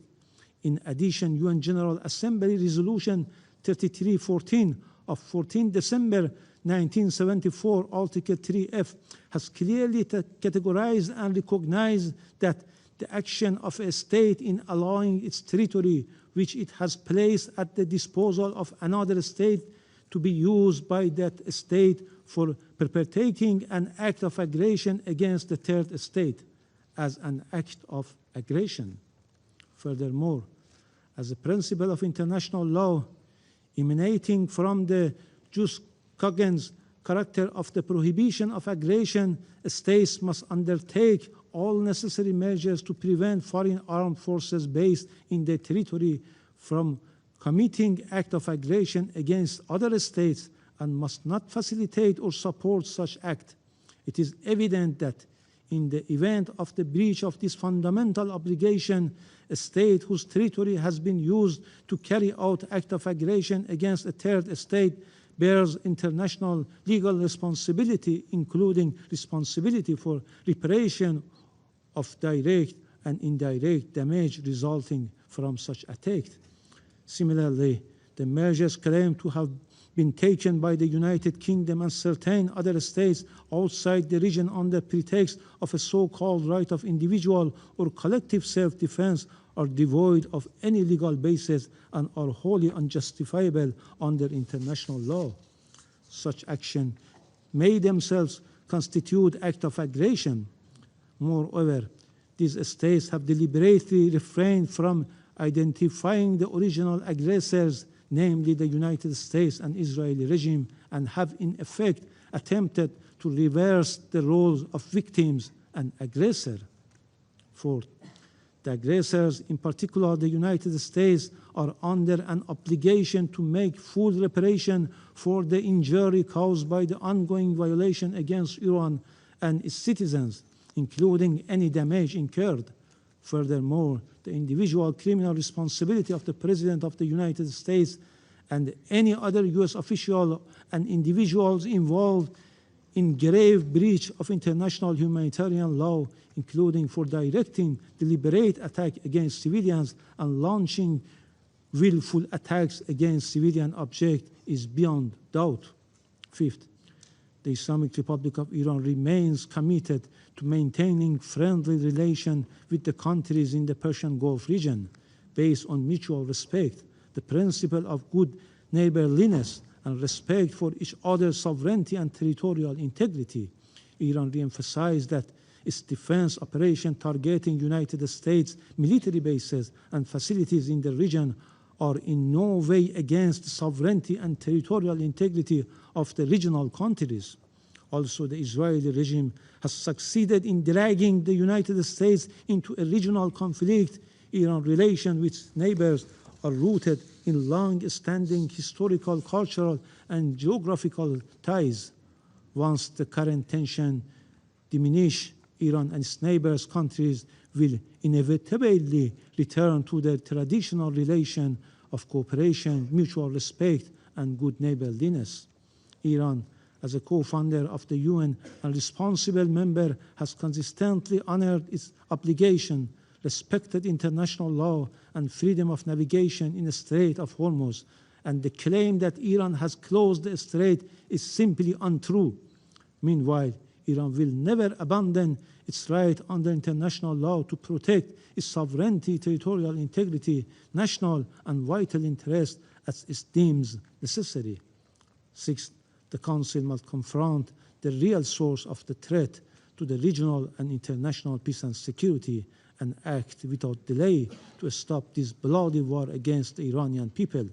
[SPEAKER 14] In addition, UN General Assembly Resolution 3314 of 14 December 1974, Article 3F, has clearly categorized and recognized that the action of a state in allowing its territory, which it has placed at the disposal of another state, to be used by that state for perpetrating an act of aggression against the third state as an act of aggression. Furthermore, as a principle of international law emanating from the jus cogens character of the prohibition of aggression, states must undertake all necessary measures to prevent foreign armed forces based in their territory from committing acts of aggression against other states and must not facilitate or support such acts. It is evident that in the event of the breach of this fundamental obligation, a state whose territory has been used to carry out acts of aggression against a third state bears international legal responsibility, including responsibility for reparation of direct and indirect damage resulting from such attack. Similarly, the measures claimed to have been taken by the United Kingdom and certain other states outside the region under pretext of a so-called right of individual or collective self-defense are devoid of any legal basis and are wholly unjustifiable under international law. Such action may themselves constitute acts of aggression. Moreover, these states have deliberately refrained from identifying the original aggressors, namely the United States and Israeli regime, and have in effect attempted to reverse the roles of victims and aggressor. Fourth, the aggressors, in particular the United States, are under an obligation to make full reparation for the injury caused by the ongoing violation against Iran and its citizens, including any damage incurred. Furthermore, the individual criminal responsibility of the President of the United States and any other U.S. official and individuals involved in grave breach of international humanitarian law, including for directing deliberate attack against civilians and launching willful attacks against civilian objects, is beyond doubt. Fifth, the Islamic Republic of Iran remains committed to maintaining friendly relations with the countries in the Persian Gulf region based on mutual respect, the principle of good neighborliness, and respect for each other's sovereignty and territorial integrity. Iran re-emphasized that its defense operation targeting United States military bases and facilities in the region are in no way against the sovereignty and territorial integrity of the regional countries. Also, the Israeli regime has succeeded in dragging the United States into a regional conflict. Iran's relations with neighbors are rooted in long-standing historical, cultural, and geographical ties. Once the current tension diminish, Iran and its neighbors countries will inevitably return to their traditional relation of cooperation, mutual respect, and good neighborliness. Iran, as a co-founder of the UN and responsible member, has consistently honored its obligation, respected international law and freedom of navigation in the Strait of Hormuz, and the claim that Iran has closed the strait is simply untrue. Meanwhile, Iran will never abandon its right under international law to protect its sovereignty, territorial integrity, national and vital interests as it deems necessary. Sixth, the Council must confront the real source of the threat to the regional and international peace and security and act without delay to stop this bloody war against the Iranian people.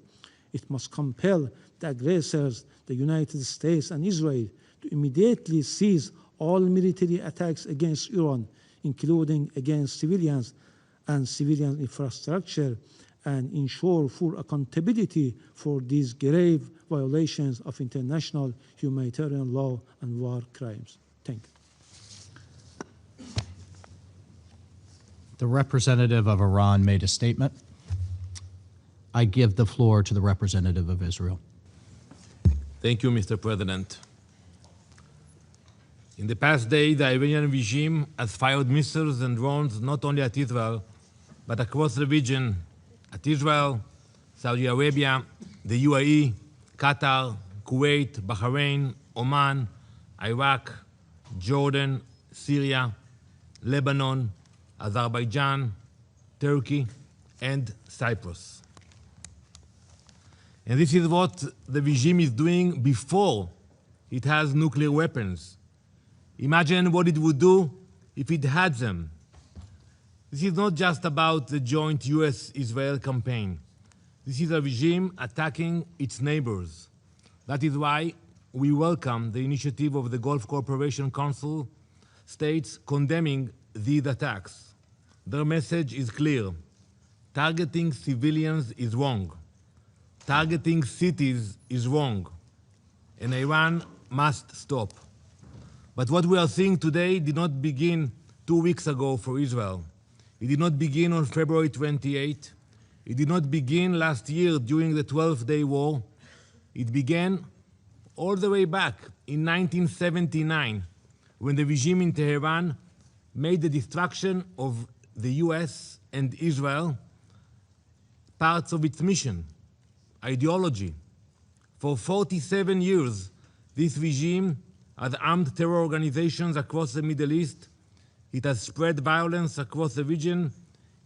[SPEAKER 14] It must compel the aggressors, the United States and Israel, to immediately cease all military attacks against Iran, including against civilians and civilian infrastructure, and ensure full accountability for these grave violations of international humanitarian law and war crimes. Thank you.
[SPEAKER 2] The representative of Iran made a statement. I give the floor to the representative of Israel.
[SPEAKER 15] Thank you, Mr. President. In the past day, the Iranian regime has fired missiles and drones not only at Israel, but across the region, at Israel, Saudi Arabia, the UAE, Qatar, Kuwait, Bahrain, Oman, Iraq, Jordan, Syria, Lebanon, Azerbaijan, Turkey, and Cyprus. And this is what the regime is doing before it has nuclear weapons. Imagine what it would do if it had them. This is not just about the joint US-Israel campaign. This is a regime attacking its neighbors. That is why we welcome the initiative of the Gulf Cooperation Council states condemning these attacks. Their message is clear. Targeting civilians is wrong. Targeting cities is wrong. And Iran must stop. But what we are seeing today did not begin 2 weeks ago for Israel. It did not begin on February 28. It did not begin last year during the 12-day war. It began all the way back in 1979, when the regime in Tehran made the destruction of the US and Israel parts of its mission, ideology. For 47 years, this regime has armed terror organizations across the Middle East. It has spread violence across the region.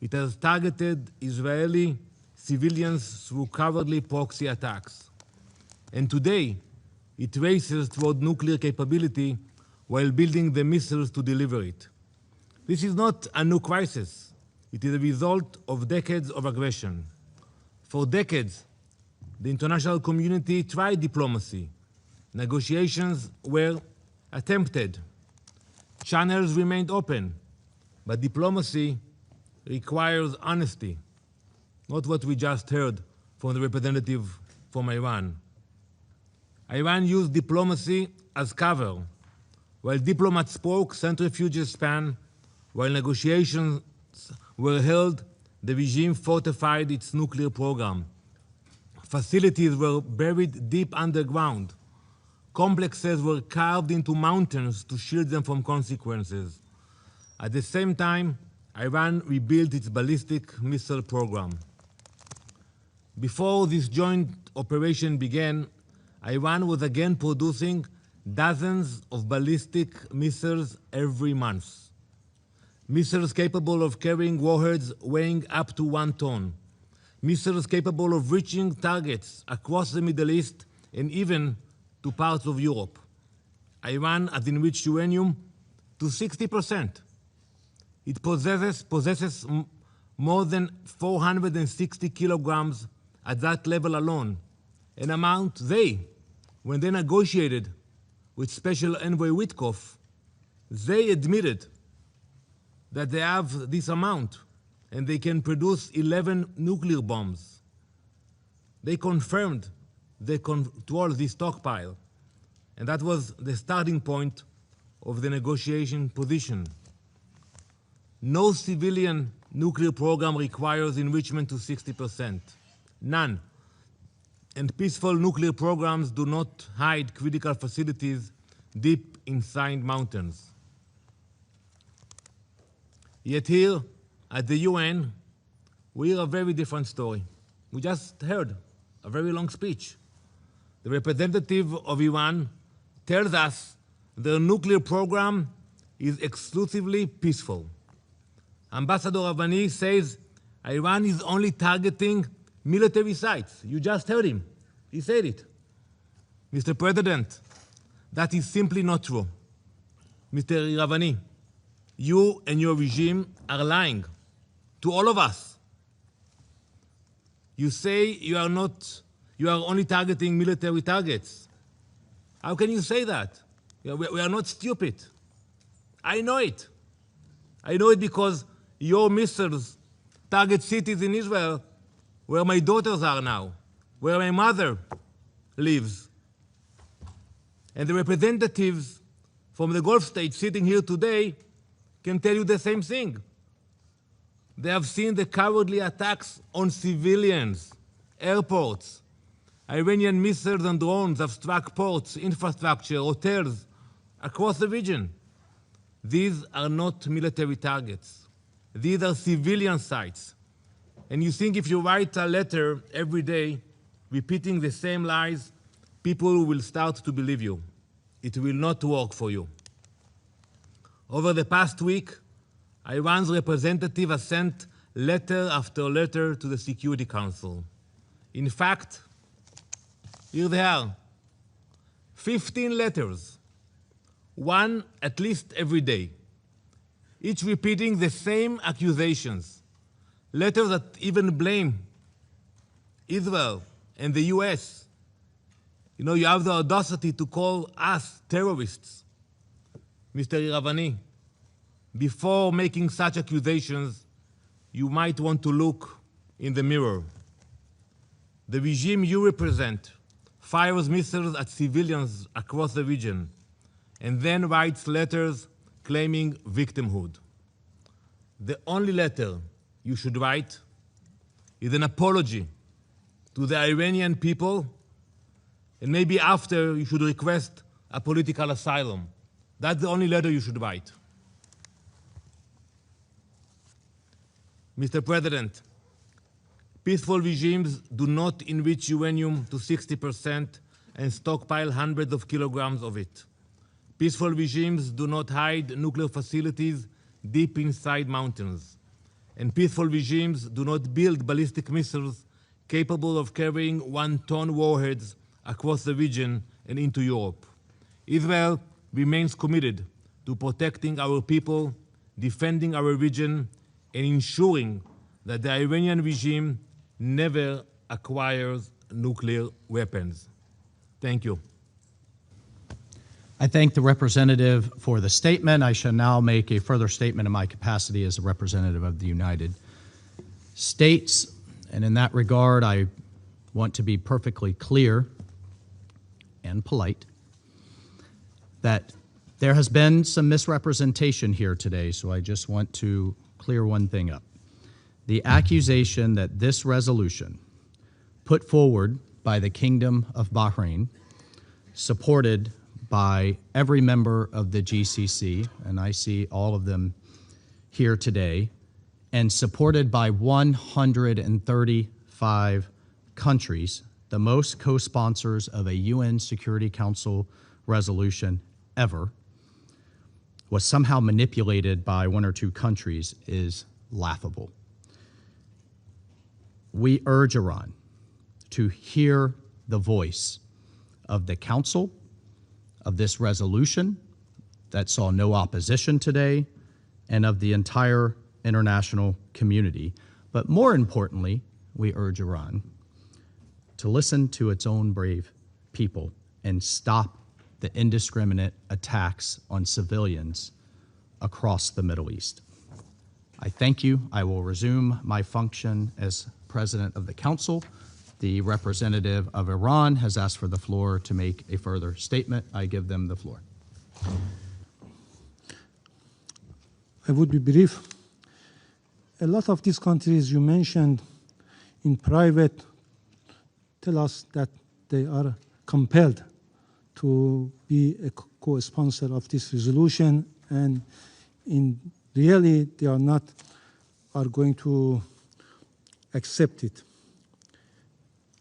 [SPEAKER 15] It has targeted Israeli civilians through cowardly proxy attacks. And today, it races toward nuclear capability while building the missiles to deliver it. This is not a new crisis. It is a result of decades of aggression. For decades, the international community tried diplomacy. Negotiations were attempted. Channels remained open, but diplomacy requires honesty, not what we just heard from the representative from Iran. Iran used diplomacy as cover. While diplomats spoke, centrifuges span. While negotiations were held, the regime fortified its nuclear program. Facilities were buried deep underground. Complexes were carved into mountains to shield them from consequences. At the same time, Iran rebuilt its ballistic missile program. Before this joint operation began, Iran was again producing dozens of ballistic missiles every month. Missiles capable of carrying warheads weighing up to 1 ton. Missiles capable of reaching targets across the Middle East and even to parts of Europe. Iran has enriched uranium to 60%. It possesses more than 460 kilograms at that level alone, an amount when they negotiated with Special Envoy Witkoff, they admitted that they have this amount and they can produce 11 nuclear bombs. They confirmed they control this stockpile, and that was the starting point of the negotiation position. No civilian nuclear program requires enrichment to 60%. None. And peaceful nuclear programs do not hide critical facilities deep inside mountains. Yet here at the UN, we hear a very different story. We just heard a very long speech. The representative of Iran tells us their nuclear program is exclusively peaceful. Ambassador Ravani says Iran is only targeting military sites. You just heard him. He said it. Mr. President, that is simply not true. Mr. Ravani, you and your regime are lying to all of us. You say you are only targeting military targets. How can you say that? We are not stupid. I know it. I know it because your missiles target cities in Israel where my daughters are now, where my mother lives. And the representatives from the Gulf states sitting here today can tell you the same thing. They have seen the cowardly attacks on civilians, airports. Iranian missiles and drones have struck ports, infrastructure, hotels across the region. These are not military targets. These are civilian sites. And you think if you write a letter every day repeating the same lies, people will start to believe you. It will not work for you. Over the past week, Iran's representative has sent letter after letter to the Security Council. In fact, here they are, 15 letters, one at least every day, each repeating the same accusations, letters that even blame Israel and the US. You know, you have the audacity to call us terrorists. Mr. Iravani, before making such accusations, you might want to look in the mirror. The regime you represent fires missiles at civilians across the region and then writes letters claiming victimhood. The only letter you should write is an apology to the Iranian people, and maybe after you should request a political asylum. That's the only letter you should write. Mr. President, peaceful regimes do not enrich uranium to 60% and stockpile hundreds of kilograms of it. Peaceful regimes do not hide nuclear facilities deep inside mountains. and peaceful regimes do not build ballistic missiles capable of carrying 1-ton warheads across the region and into Europe. Israel remains committed to protecting our people, defending our region, and ensuring that the Iranian regime never acquires nuclear weapons. Thank you.
[SPEAKER 2] I thank the representative for the statement. I shall now make a further statement in my capacity as a representative of the United States. And in that regard, I want to be perfectly clear and polite that there has been some misrepresentation here today, so I just want to clear one thing up. The accusation that this resolution put forward by the Kingdom of Bahrain, supported by every member of the GCC, and I see all of them here today, and supported by 135 countries, the most co-sponsors of a UN Security Council resolution ever, was somehow manipulated by one or two countries is laughable. We urge Iran to hear the voice of the Council, of this resolution that saw no opposition today, and of the entire international community. But more importantly, we urge Iran to listen to its own brave people and stop the indiscriminate attacks on civilians across the Middle East. I thank you. I will resume my function as President of the Council. The representative of Iran has asked for the floor to make a further statement. I give them the floor.
[SPEAKER 14] I would be brief. A lot of these countries you mentioned in private tell us that they are compelled to be a co-sponsor of this resolution, and in really they are going to accept it.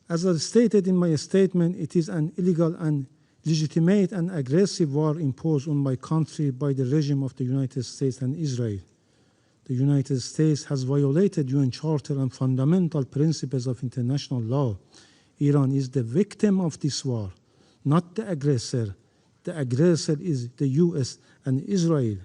[SPEAKER 14] As I stated in my statement, it is an illegal and legitimate and aggressive war imposed on my country by the regime of the United States and Israel. The United States has violated UN Charter and fundamental principles of international law. Iran is the victim of this war, not the aggressor. The aggressor is the US and Israel.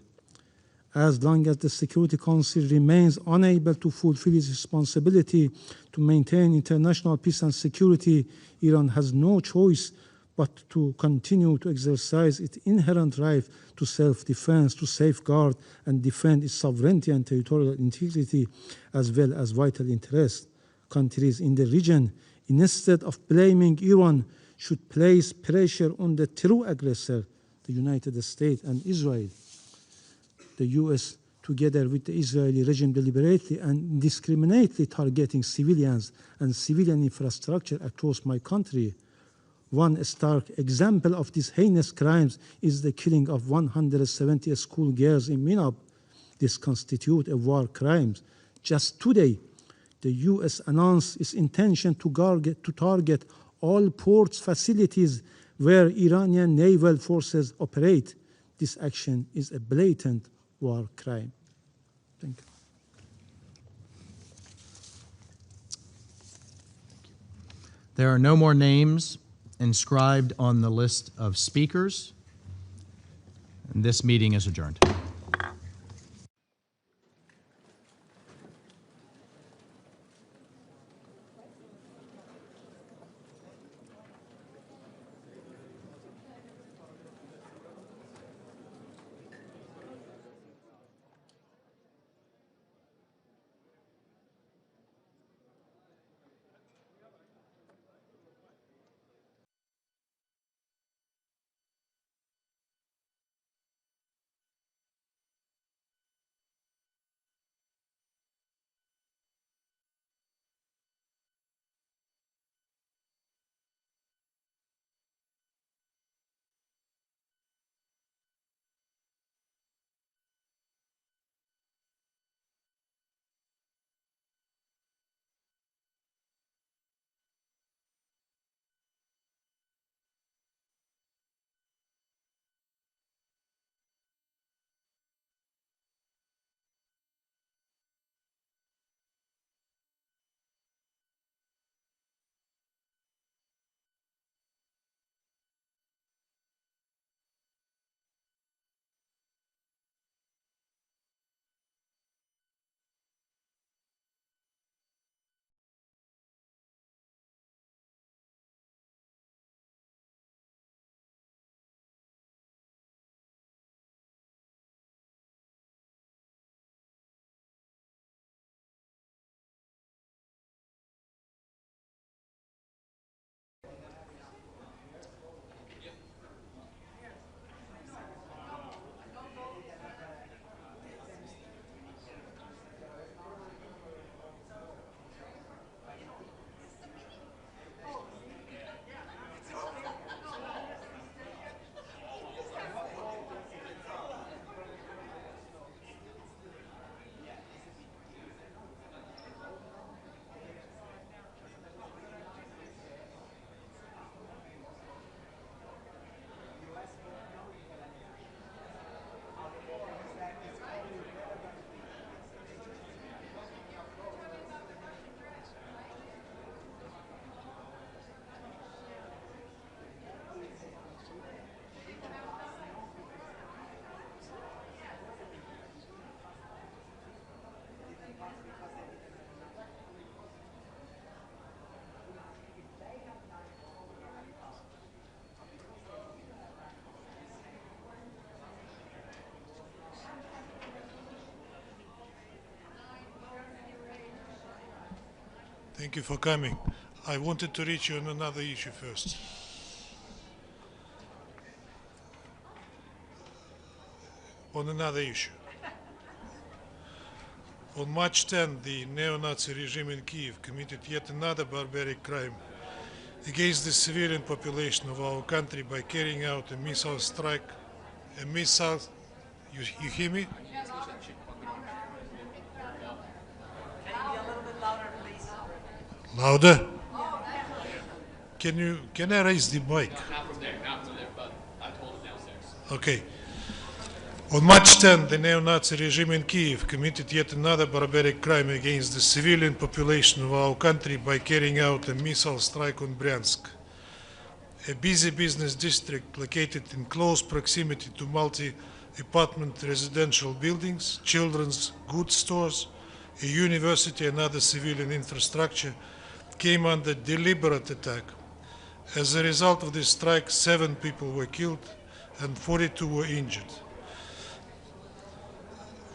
[SPEAKER 14] As long as the Security Council remains unable to fulfill its responsibility to maintain international peace and security, Iran has no choice but to continue to exercise its inherent right to self-defense, to safeguard and defend its sovereignty and territorial integrity, as well as vital interests. Countries in the region, instead of blaming Iran, should place pressure on the true aggressor, the United States and Israel. The US, together with the Israeli regime, deliberately and indiscriminately targeting civilians and civilian infrastructure across my country. One stark example of these heinous crimes is the killing of 170 schoolgirls in Minab. This constitutes a war crime. Just today, the US announced its intention to target all ports facilities where Iranian naval forces operate. This action is a blatant war crime. Thank you.
[SPEAKER 2] There are no more names inscribed on the list of speakers, and this meeting is adjourned.
[SPEAKER 12] Thank you for coming. I wanted to reach you on another issue first. On another issue. On March 10, the neo-Nazi regime in Kiev committed yet another barbaric crime against the civilian population of our country by carrying out a missile strike. A missile, you hear me? Louder? Can I raise the mic?
[SPEAKER 16] Not from there, but I told it downstairs.
[SPEAKER 12] Okay. On March 10, the neo-Nazi regime in Kiev committed yet another barbaric crime against the civilian population of our country by carrying out a missile strike on Bryansk, a busy business district located in close proximity to multi-apartment residential buildings, children's goods stores, a university and other civilian infrastructure came under deliberate attack. As a result of this strike, 7 people were killed and 42 were injured.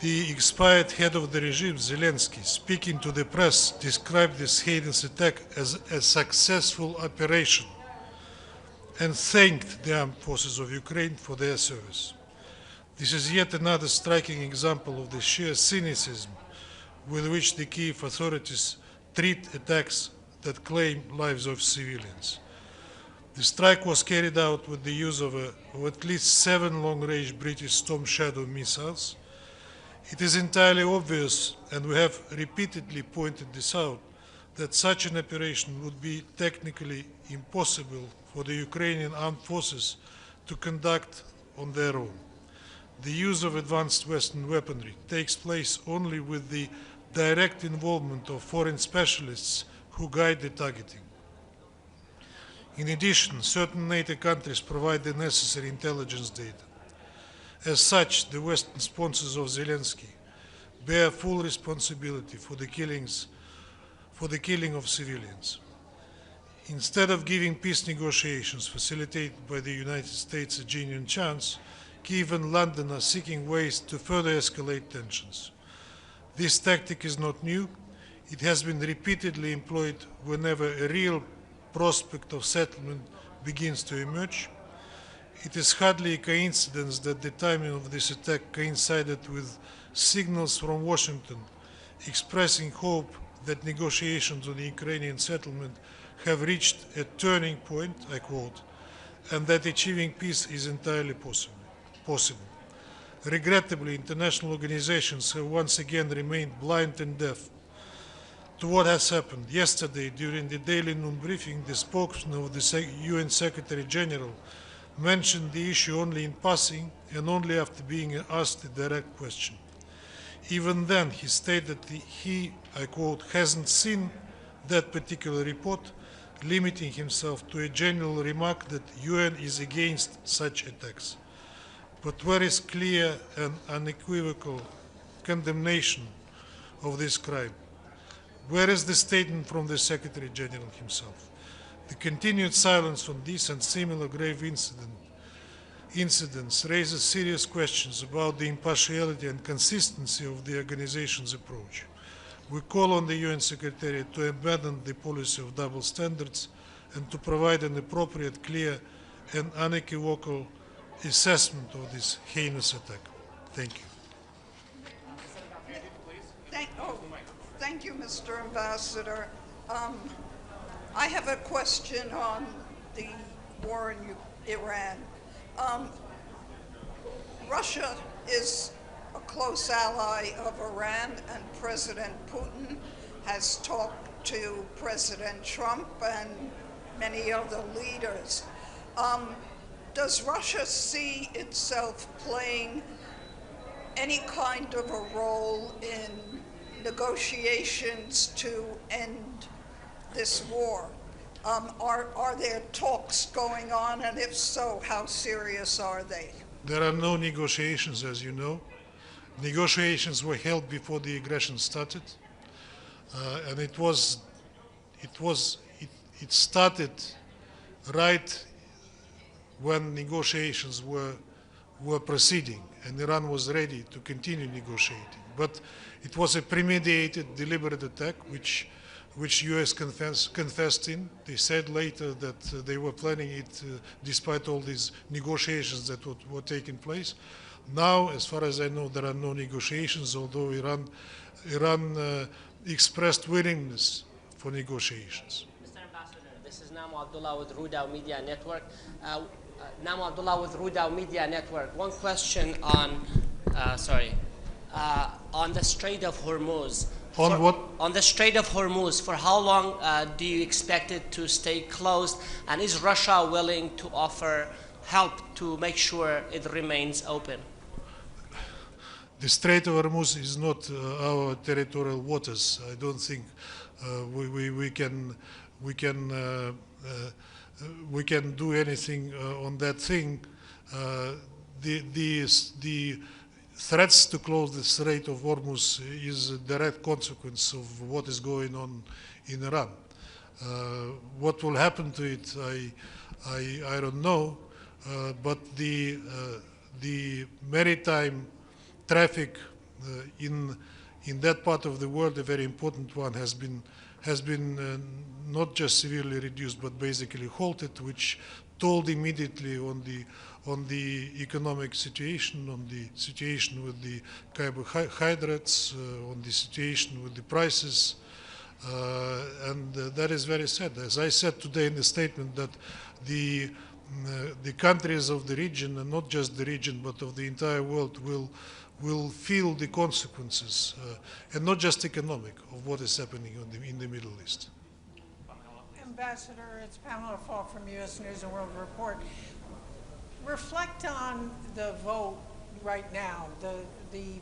[SPEAKER 12] The expired head of the regime, Zelensky, speaking to the press, described this heinous attack as a successful operation and thanked the armed forces of Ukraine for their service. This is yet another striking example of the sheer cynicism with which the Kiev authorities treat attacks that claim lives of civilians. The strike was carried out with the use of at least 7 long-range British Storm Shadow missiles. It is entirely obvious, and we have repeatedly pointed this out, that such an operation would be technically impossible for the Ukrainian armed forces to conduct on their own. The use of advanced Western weaponry takes place only with the direct involvement of foreign specialists who guide the targeting. In addition, certain NATO countries provide the necessary intelligence data. As such, the Western sponsors of Zelensky bear full responsibility for the killing of civilians. Instead of giving peace negotiations facilitated by the United States a genuine chance, Kiev and London are seeking ways to further escalate tensions. This tactic is not new. It has been repeatedly employed whenever a real prospect of settlement begins to emerge. It is hardly a coincidence that the timing of this attack coincided with signals from Washington expressing hope that negotiations on the Ukrainian settlement have reached a turning point, I quote, and that achieving peace is entirely possible. Regrettably, international organizations have once again remained blind and deaf to what has happened. Yesterday, during the daily noon briefing, the spokesman of the UN Secretary General mentioned the issue only in passing and only after being asked a direct question. Even then, he stated that he, I quote, hasn't seen that particular report, limiting himself to a general remark that UN is against such attacks. But where is clear and unequivocal condemnation of this crime? Where is the statement from the Secretary General himself? The continued silence on this and similar grave incidents raises serious questions about the impartiality and consistency of the organization's approach. We call on the UN Secretariat to abandon the policy of double standards and to provide an appropriate, clear, and unequivocal assessment of this heinous attack. Thank you.
[SPEAKER 17] Thank you, Mr. Ambassador. I have a question on the war in Iran. Russia is a close ally of Iran, and President Putin has talked to President Trump and many other leaders. Does Russia see itself playing any kind of a role in negotiations to end this war? Are there talks going on, and if so, how serious are they?
[SPEAKER 12] There are no negotiations, as you know. Negotiations were held before the aggression started, and it started right when negotiations were proceeding, and Iran was ready to continue negotiating. But it was a premeditated, deliberate attack, which which U.S. confessed in. They said later that they were planning it despite all these negotiations that were taking place. Now, as far as I know, there are no negotiations, although Iran expressed willingness for negotiations.
[SPEAKER 18] Mr. Ambassador, this is Namo Abdullah with Rudao Media Network. Namo Abdullah with Rudao Media Network. One question on, on the Strait of Hormuz.
[SPEAKER 12] On what?
[SPEAKER 18] On the Strait of Hormuz, for how long do you expect it to stay closed? And is Russia willing to offer help to make sure it remains open?
[SPEAKER 12] The Strait of Hormuz is not our territorial waters. I don't think we can do anything on that thing. The threats to close the Strait of Hormuz is a direct consequence of what is going on in Iran. What will happen to it, I don't know, but the maritime traffic in that part of the world, a very important one, has been not just severely reduced but basically halted, which told immediately on the economic situation, on the situation with the carbohydrates, on the situation with the prices, and that is very sad. As I said today in the statement, that the countries of the region, and not just the region but of the entire world, will feel the consequences, and not just economic, of what is happening in the Middle East.
[SPEAKER 19] Ambassador, it's Pamela Falk from U.S. News and World Report. Reflect on the vote right now, the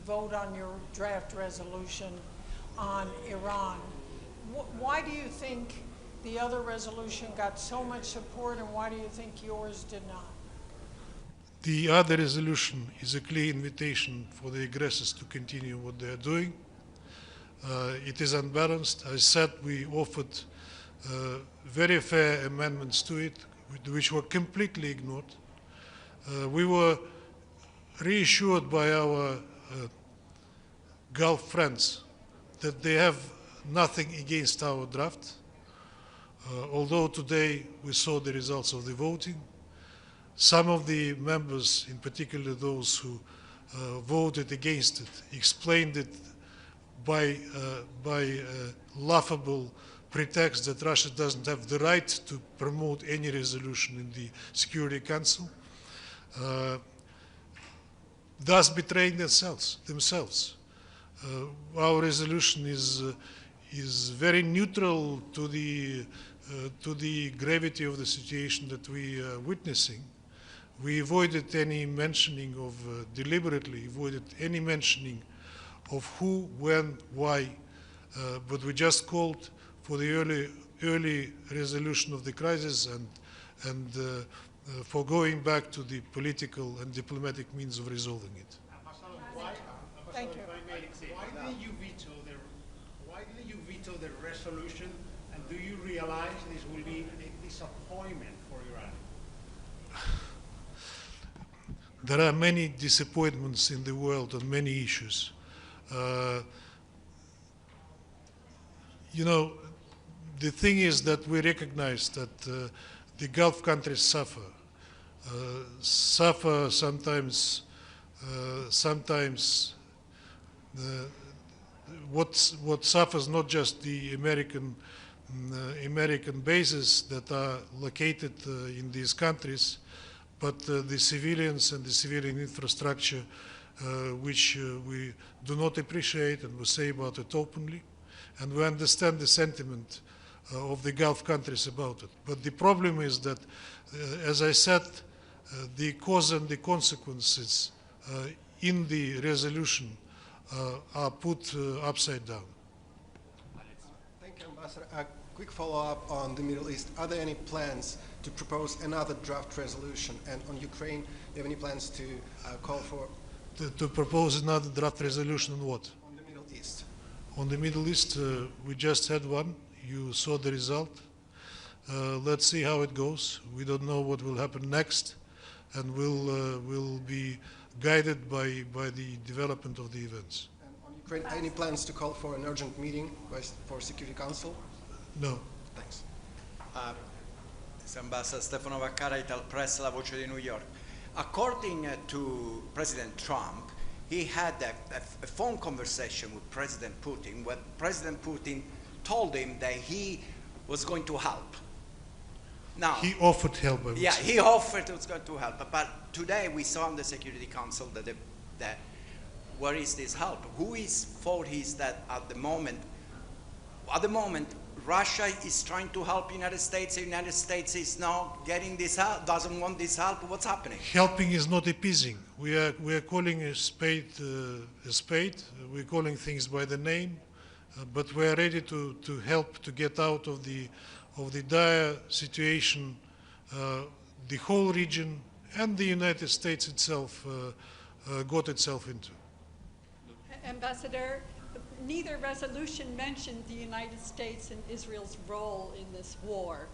[SPEAKER 19] vote on your draft resolution on Iran. Why do you think the other resolution got so much support, and why do you think yours did not?
[SPEAKER 12] The other resolution is a clear invitation for the aggressors to continue what they are doing. It is unbalanced. I said we offered very fair amendments to it, which were completely ignored. We were reassured by our Gulf friends that they have nothing against our draft, although today we saw the results of the voting. Some of the members, in particular those who voted against it, explained it by laughable pretext that Russia doesn't have the right to promote any resolution in the Security Council, thus betraying themselves. Our resolution is very neutral to the gravity of the situation that we are witnessing. We avoided any mentioning of, deliberately avoided any mentioning of who, when, why, but we just called for the early resolution of the crisis and for going back to the political and diplomatic means of resolving it.
[SPEAKER 19] Thank you.
[SPEAKER 20] Why did you veto the resolution, and do you realize this will be a disappointment for Iran?
[SPEAKER 12] There are many disappointments in the world on many issues. You know, the thing is that we recognize that the Gulf countries suffer sometimes. What suffers not just the American bases that are located in these countries, but the civilians and the civilian infrastructure, which we do not appreciate, and we say about it openly, and we understand the sentiment of the Gulf countries about it. But the problem is that, as I said, the cause and the consequences in the resolution are put upside down.
[SPEAKER 21] Thank you, Ambassador. A quick follow-up on the Middle East. Are there any plans to propose another draft resolution? And on Ukraine, do you have any plans to call for...
[SPEAKER 12] To propose another draft resolution on what?
[SPEAKER 21] On the Middle East.
[SPEAKER 12] On the Middle East, we just had one. You saw the result. Let's see how it goes. We don't know what will happen next, and we'll be guided by the development of the events.
[SPEAKER 21] And on Ukraine, any plans to call for an urgent meeting for Security Council?
[SPEAKER 12] No.
[SPEAKER 21] Thanks.
[SPEAKER 4] Ambassador Stefano Vaccara, Ital Press, La Voce di New York. According to President Trump, he had a phone conversation with President Putin, where President Putin told him that he was going to help. Now,
[SPEAKER 12] He offered help, I would
[SPEAKER 4] yeah,
[SPEAKER 12] say.
[SPEAKER 4] he offered was going to help, but today we saw in the Security Council that where is this help? Who is fault is that at the moment, Russia is trying to help the United States is not getting this help, doesn't want this help. What's happening?
[SPEAKER 12] Helping is not appeasing. We are calling a spade a spade. We're calling things by the name, but we are ready to help to get out of the dire situation the whole region and the United States itself got itself into.
[SPEAKER 22] Ambassador, neither resolution mentioned the United States and Israel's role in this war.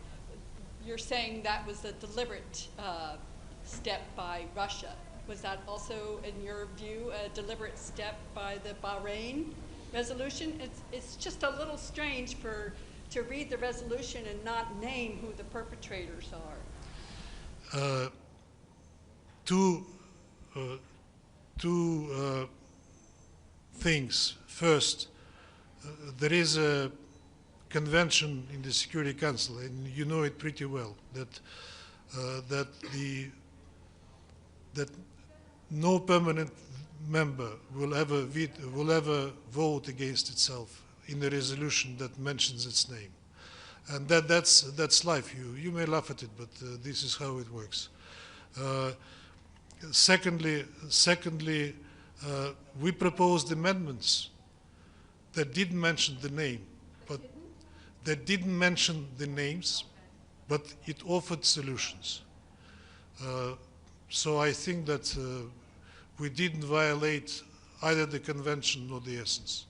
[SPEAKER 22] You're saying that was a deliberate step by Russia. Was that also, in your view, a deliberate step by the Bahrain resolution? It's just a little strange to read the resolution and not name who the perpetrators are.
[SPEAKER 12] Two things. First, there is a convention in the Security Council, and you know it pretty well, that no permanent member will ever vote against itself in a resolution that mentions its name, and that's life. You may laugh at it, but this is how it works. Secondly, we proposed amendments that didn't mention the name, but that didn't mention the names, but it offered solutions. So I think that we didn't violate either the convention or the essence.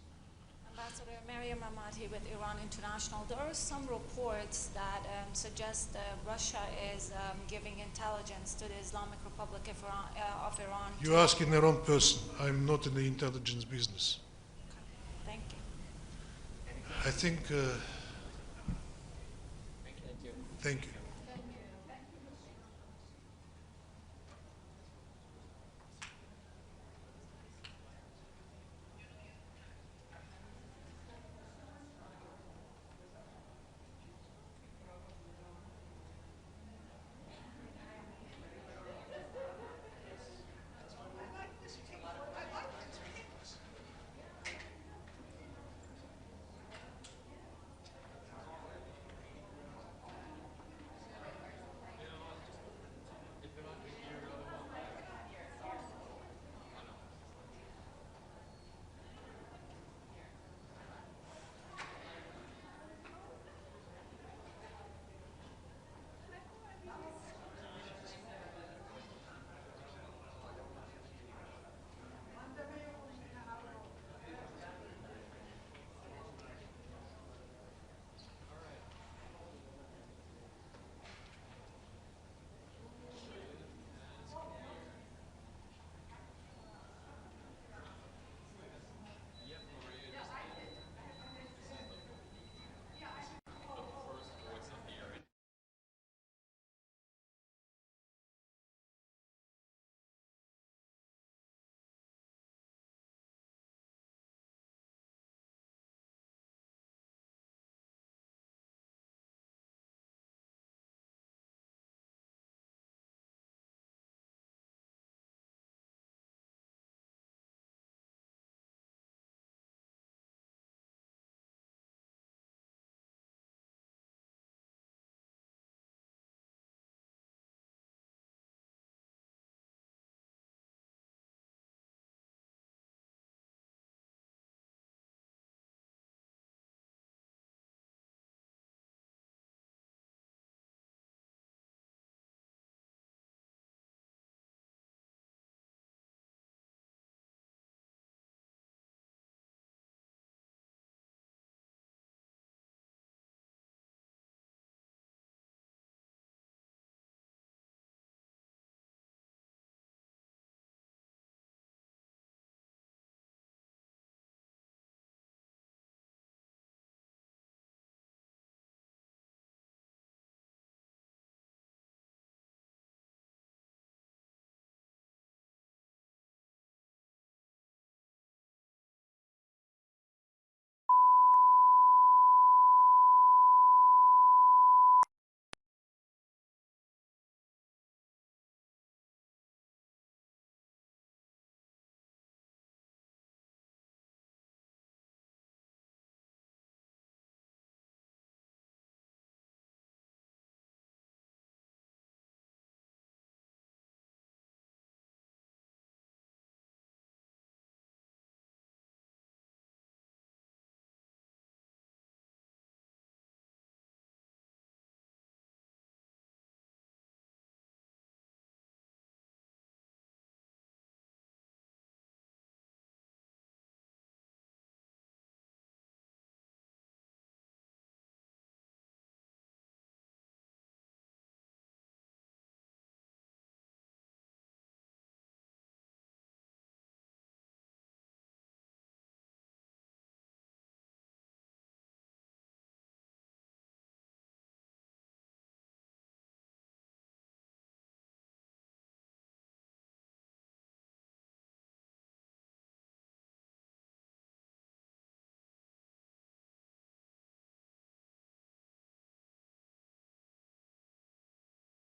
[SPEAKER 23] Ambassador Maryam Ramati with Iran International. There are some reports that suggest that Russia is giving intelligence to the Islamic Republic of Iran.
[SPEAKER 12] You're asking the wrong person. I'm not in the intelligence business.
[SPEAKER 23] Okay. Thank you.
[SPEAKER 12] I think. Thank you.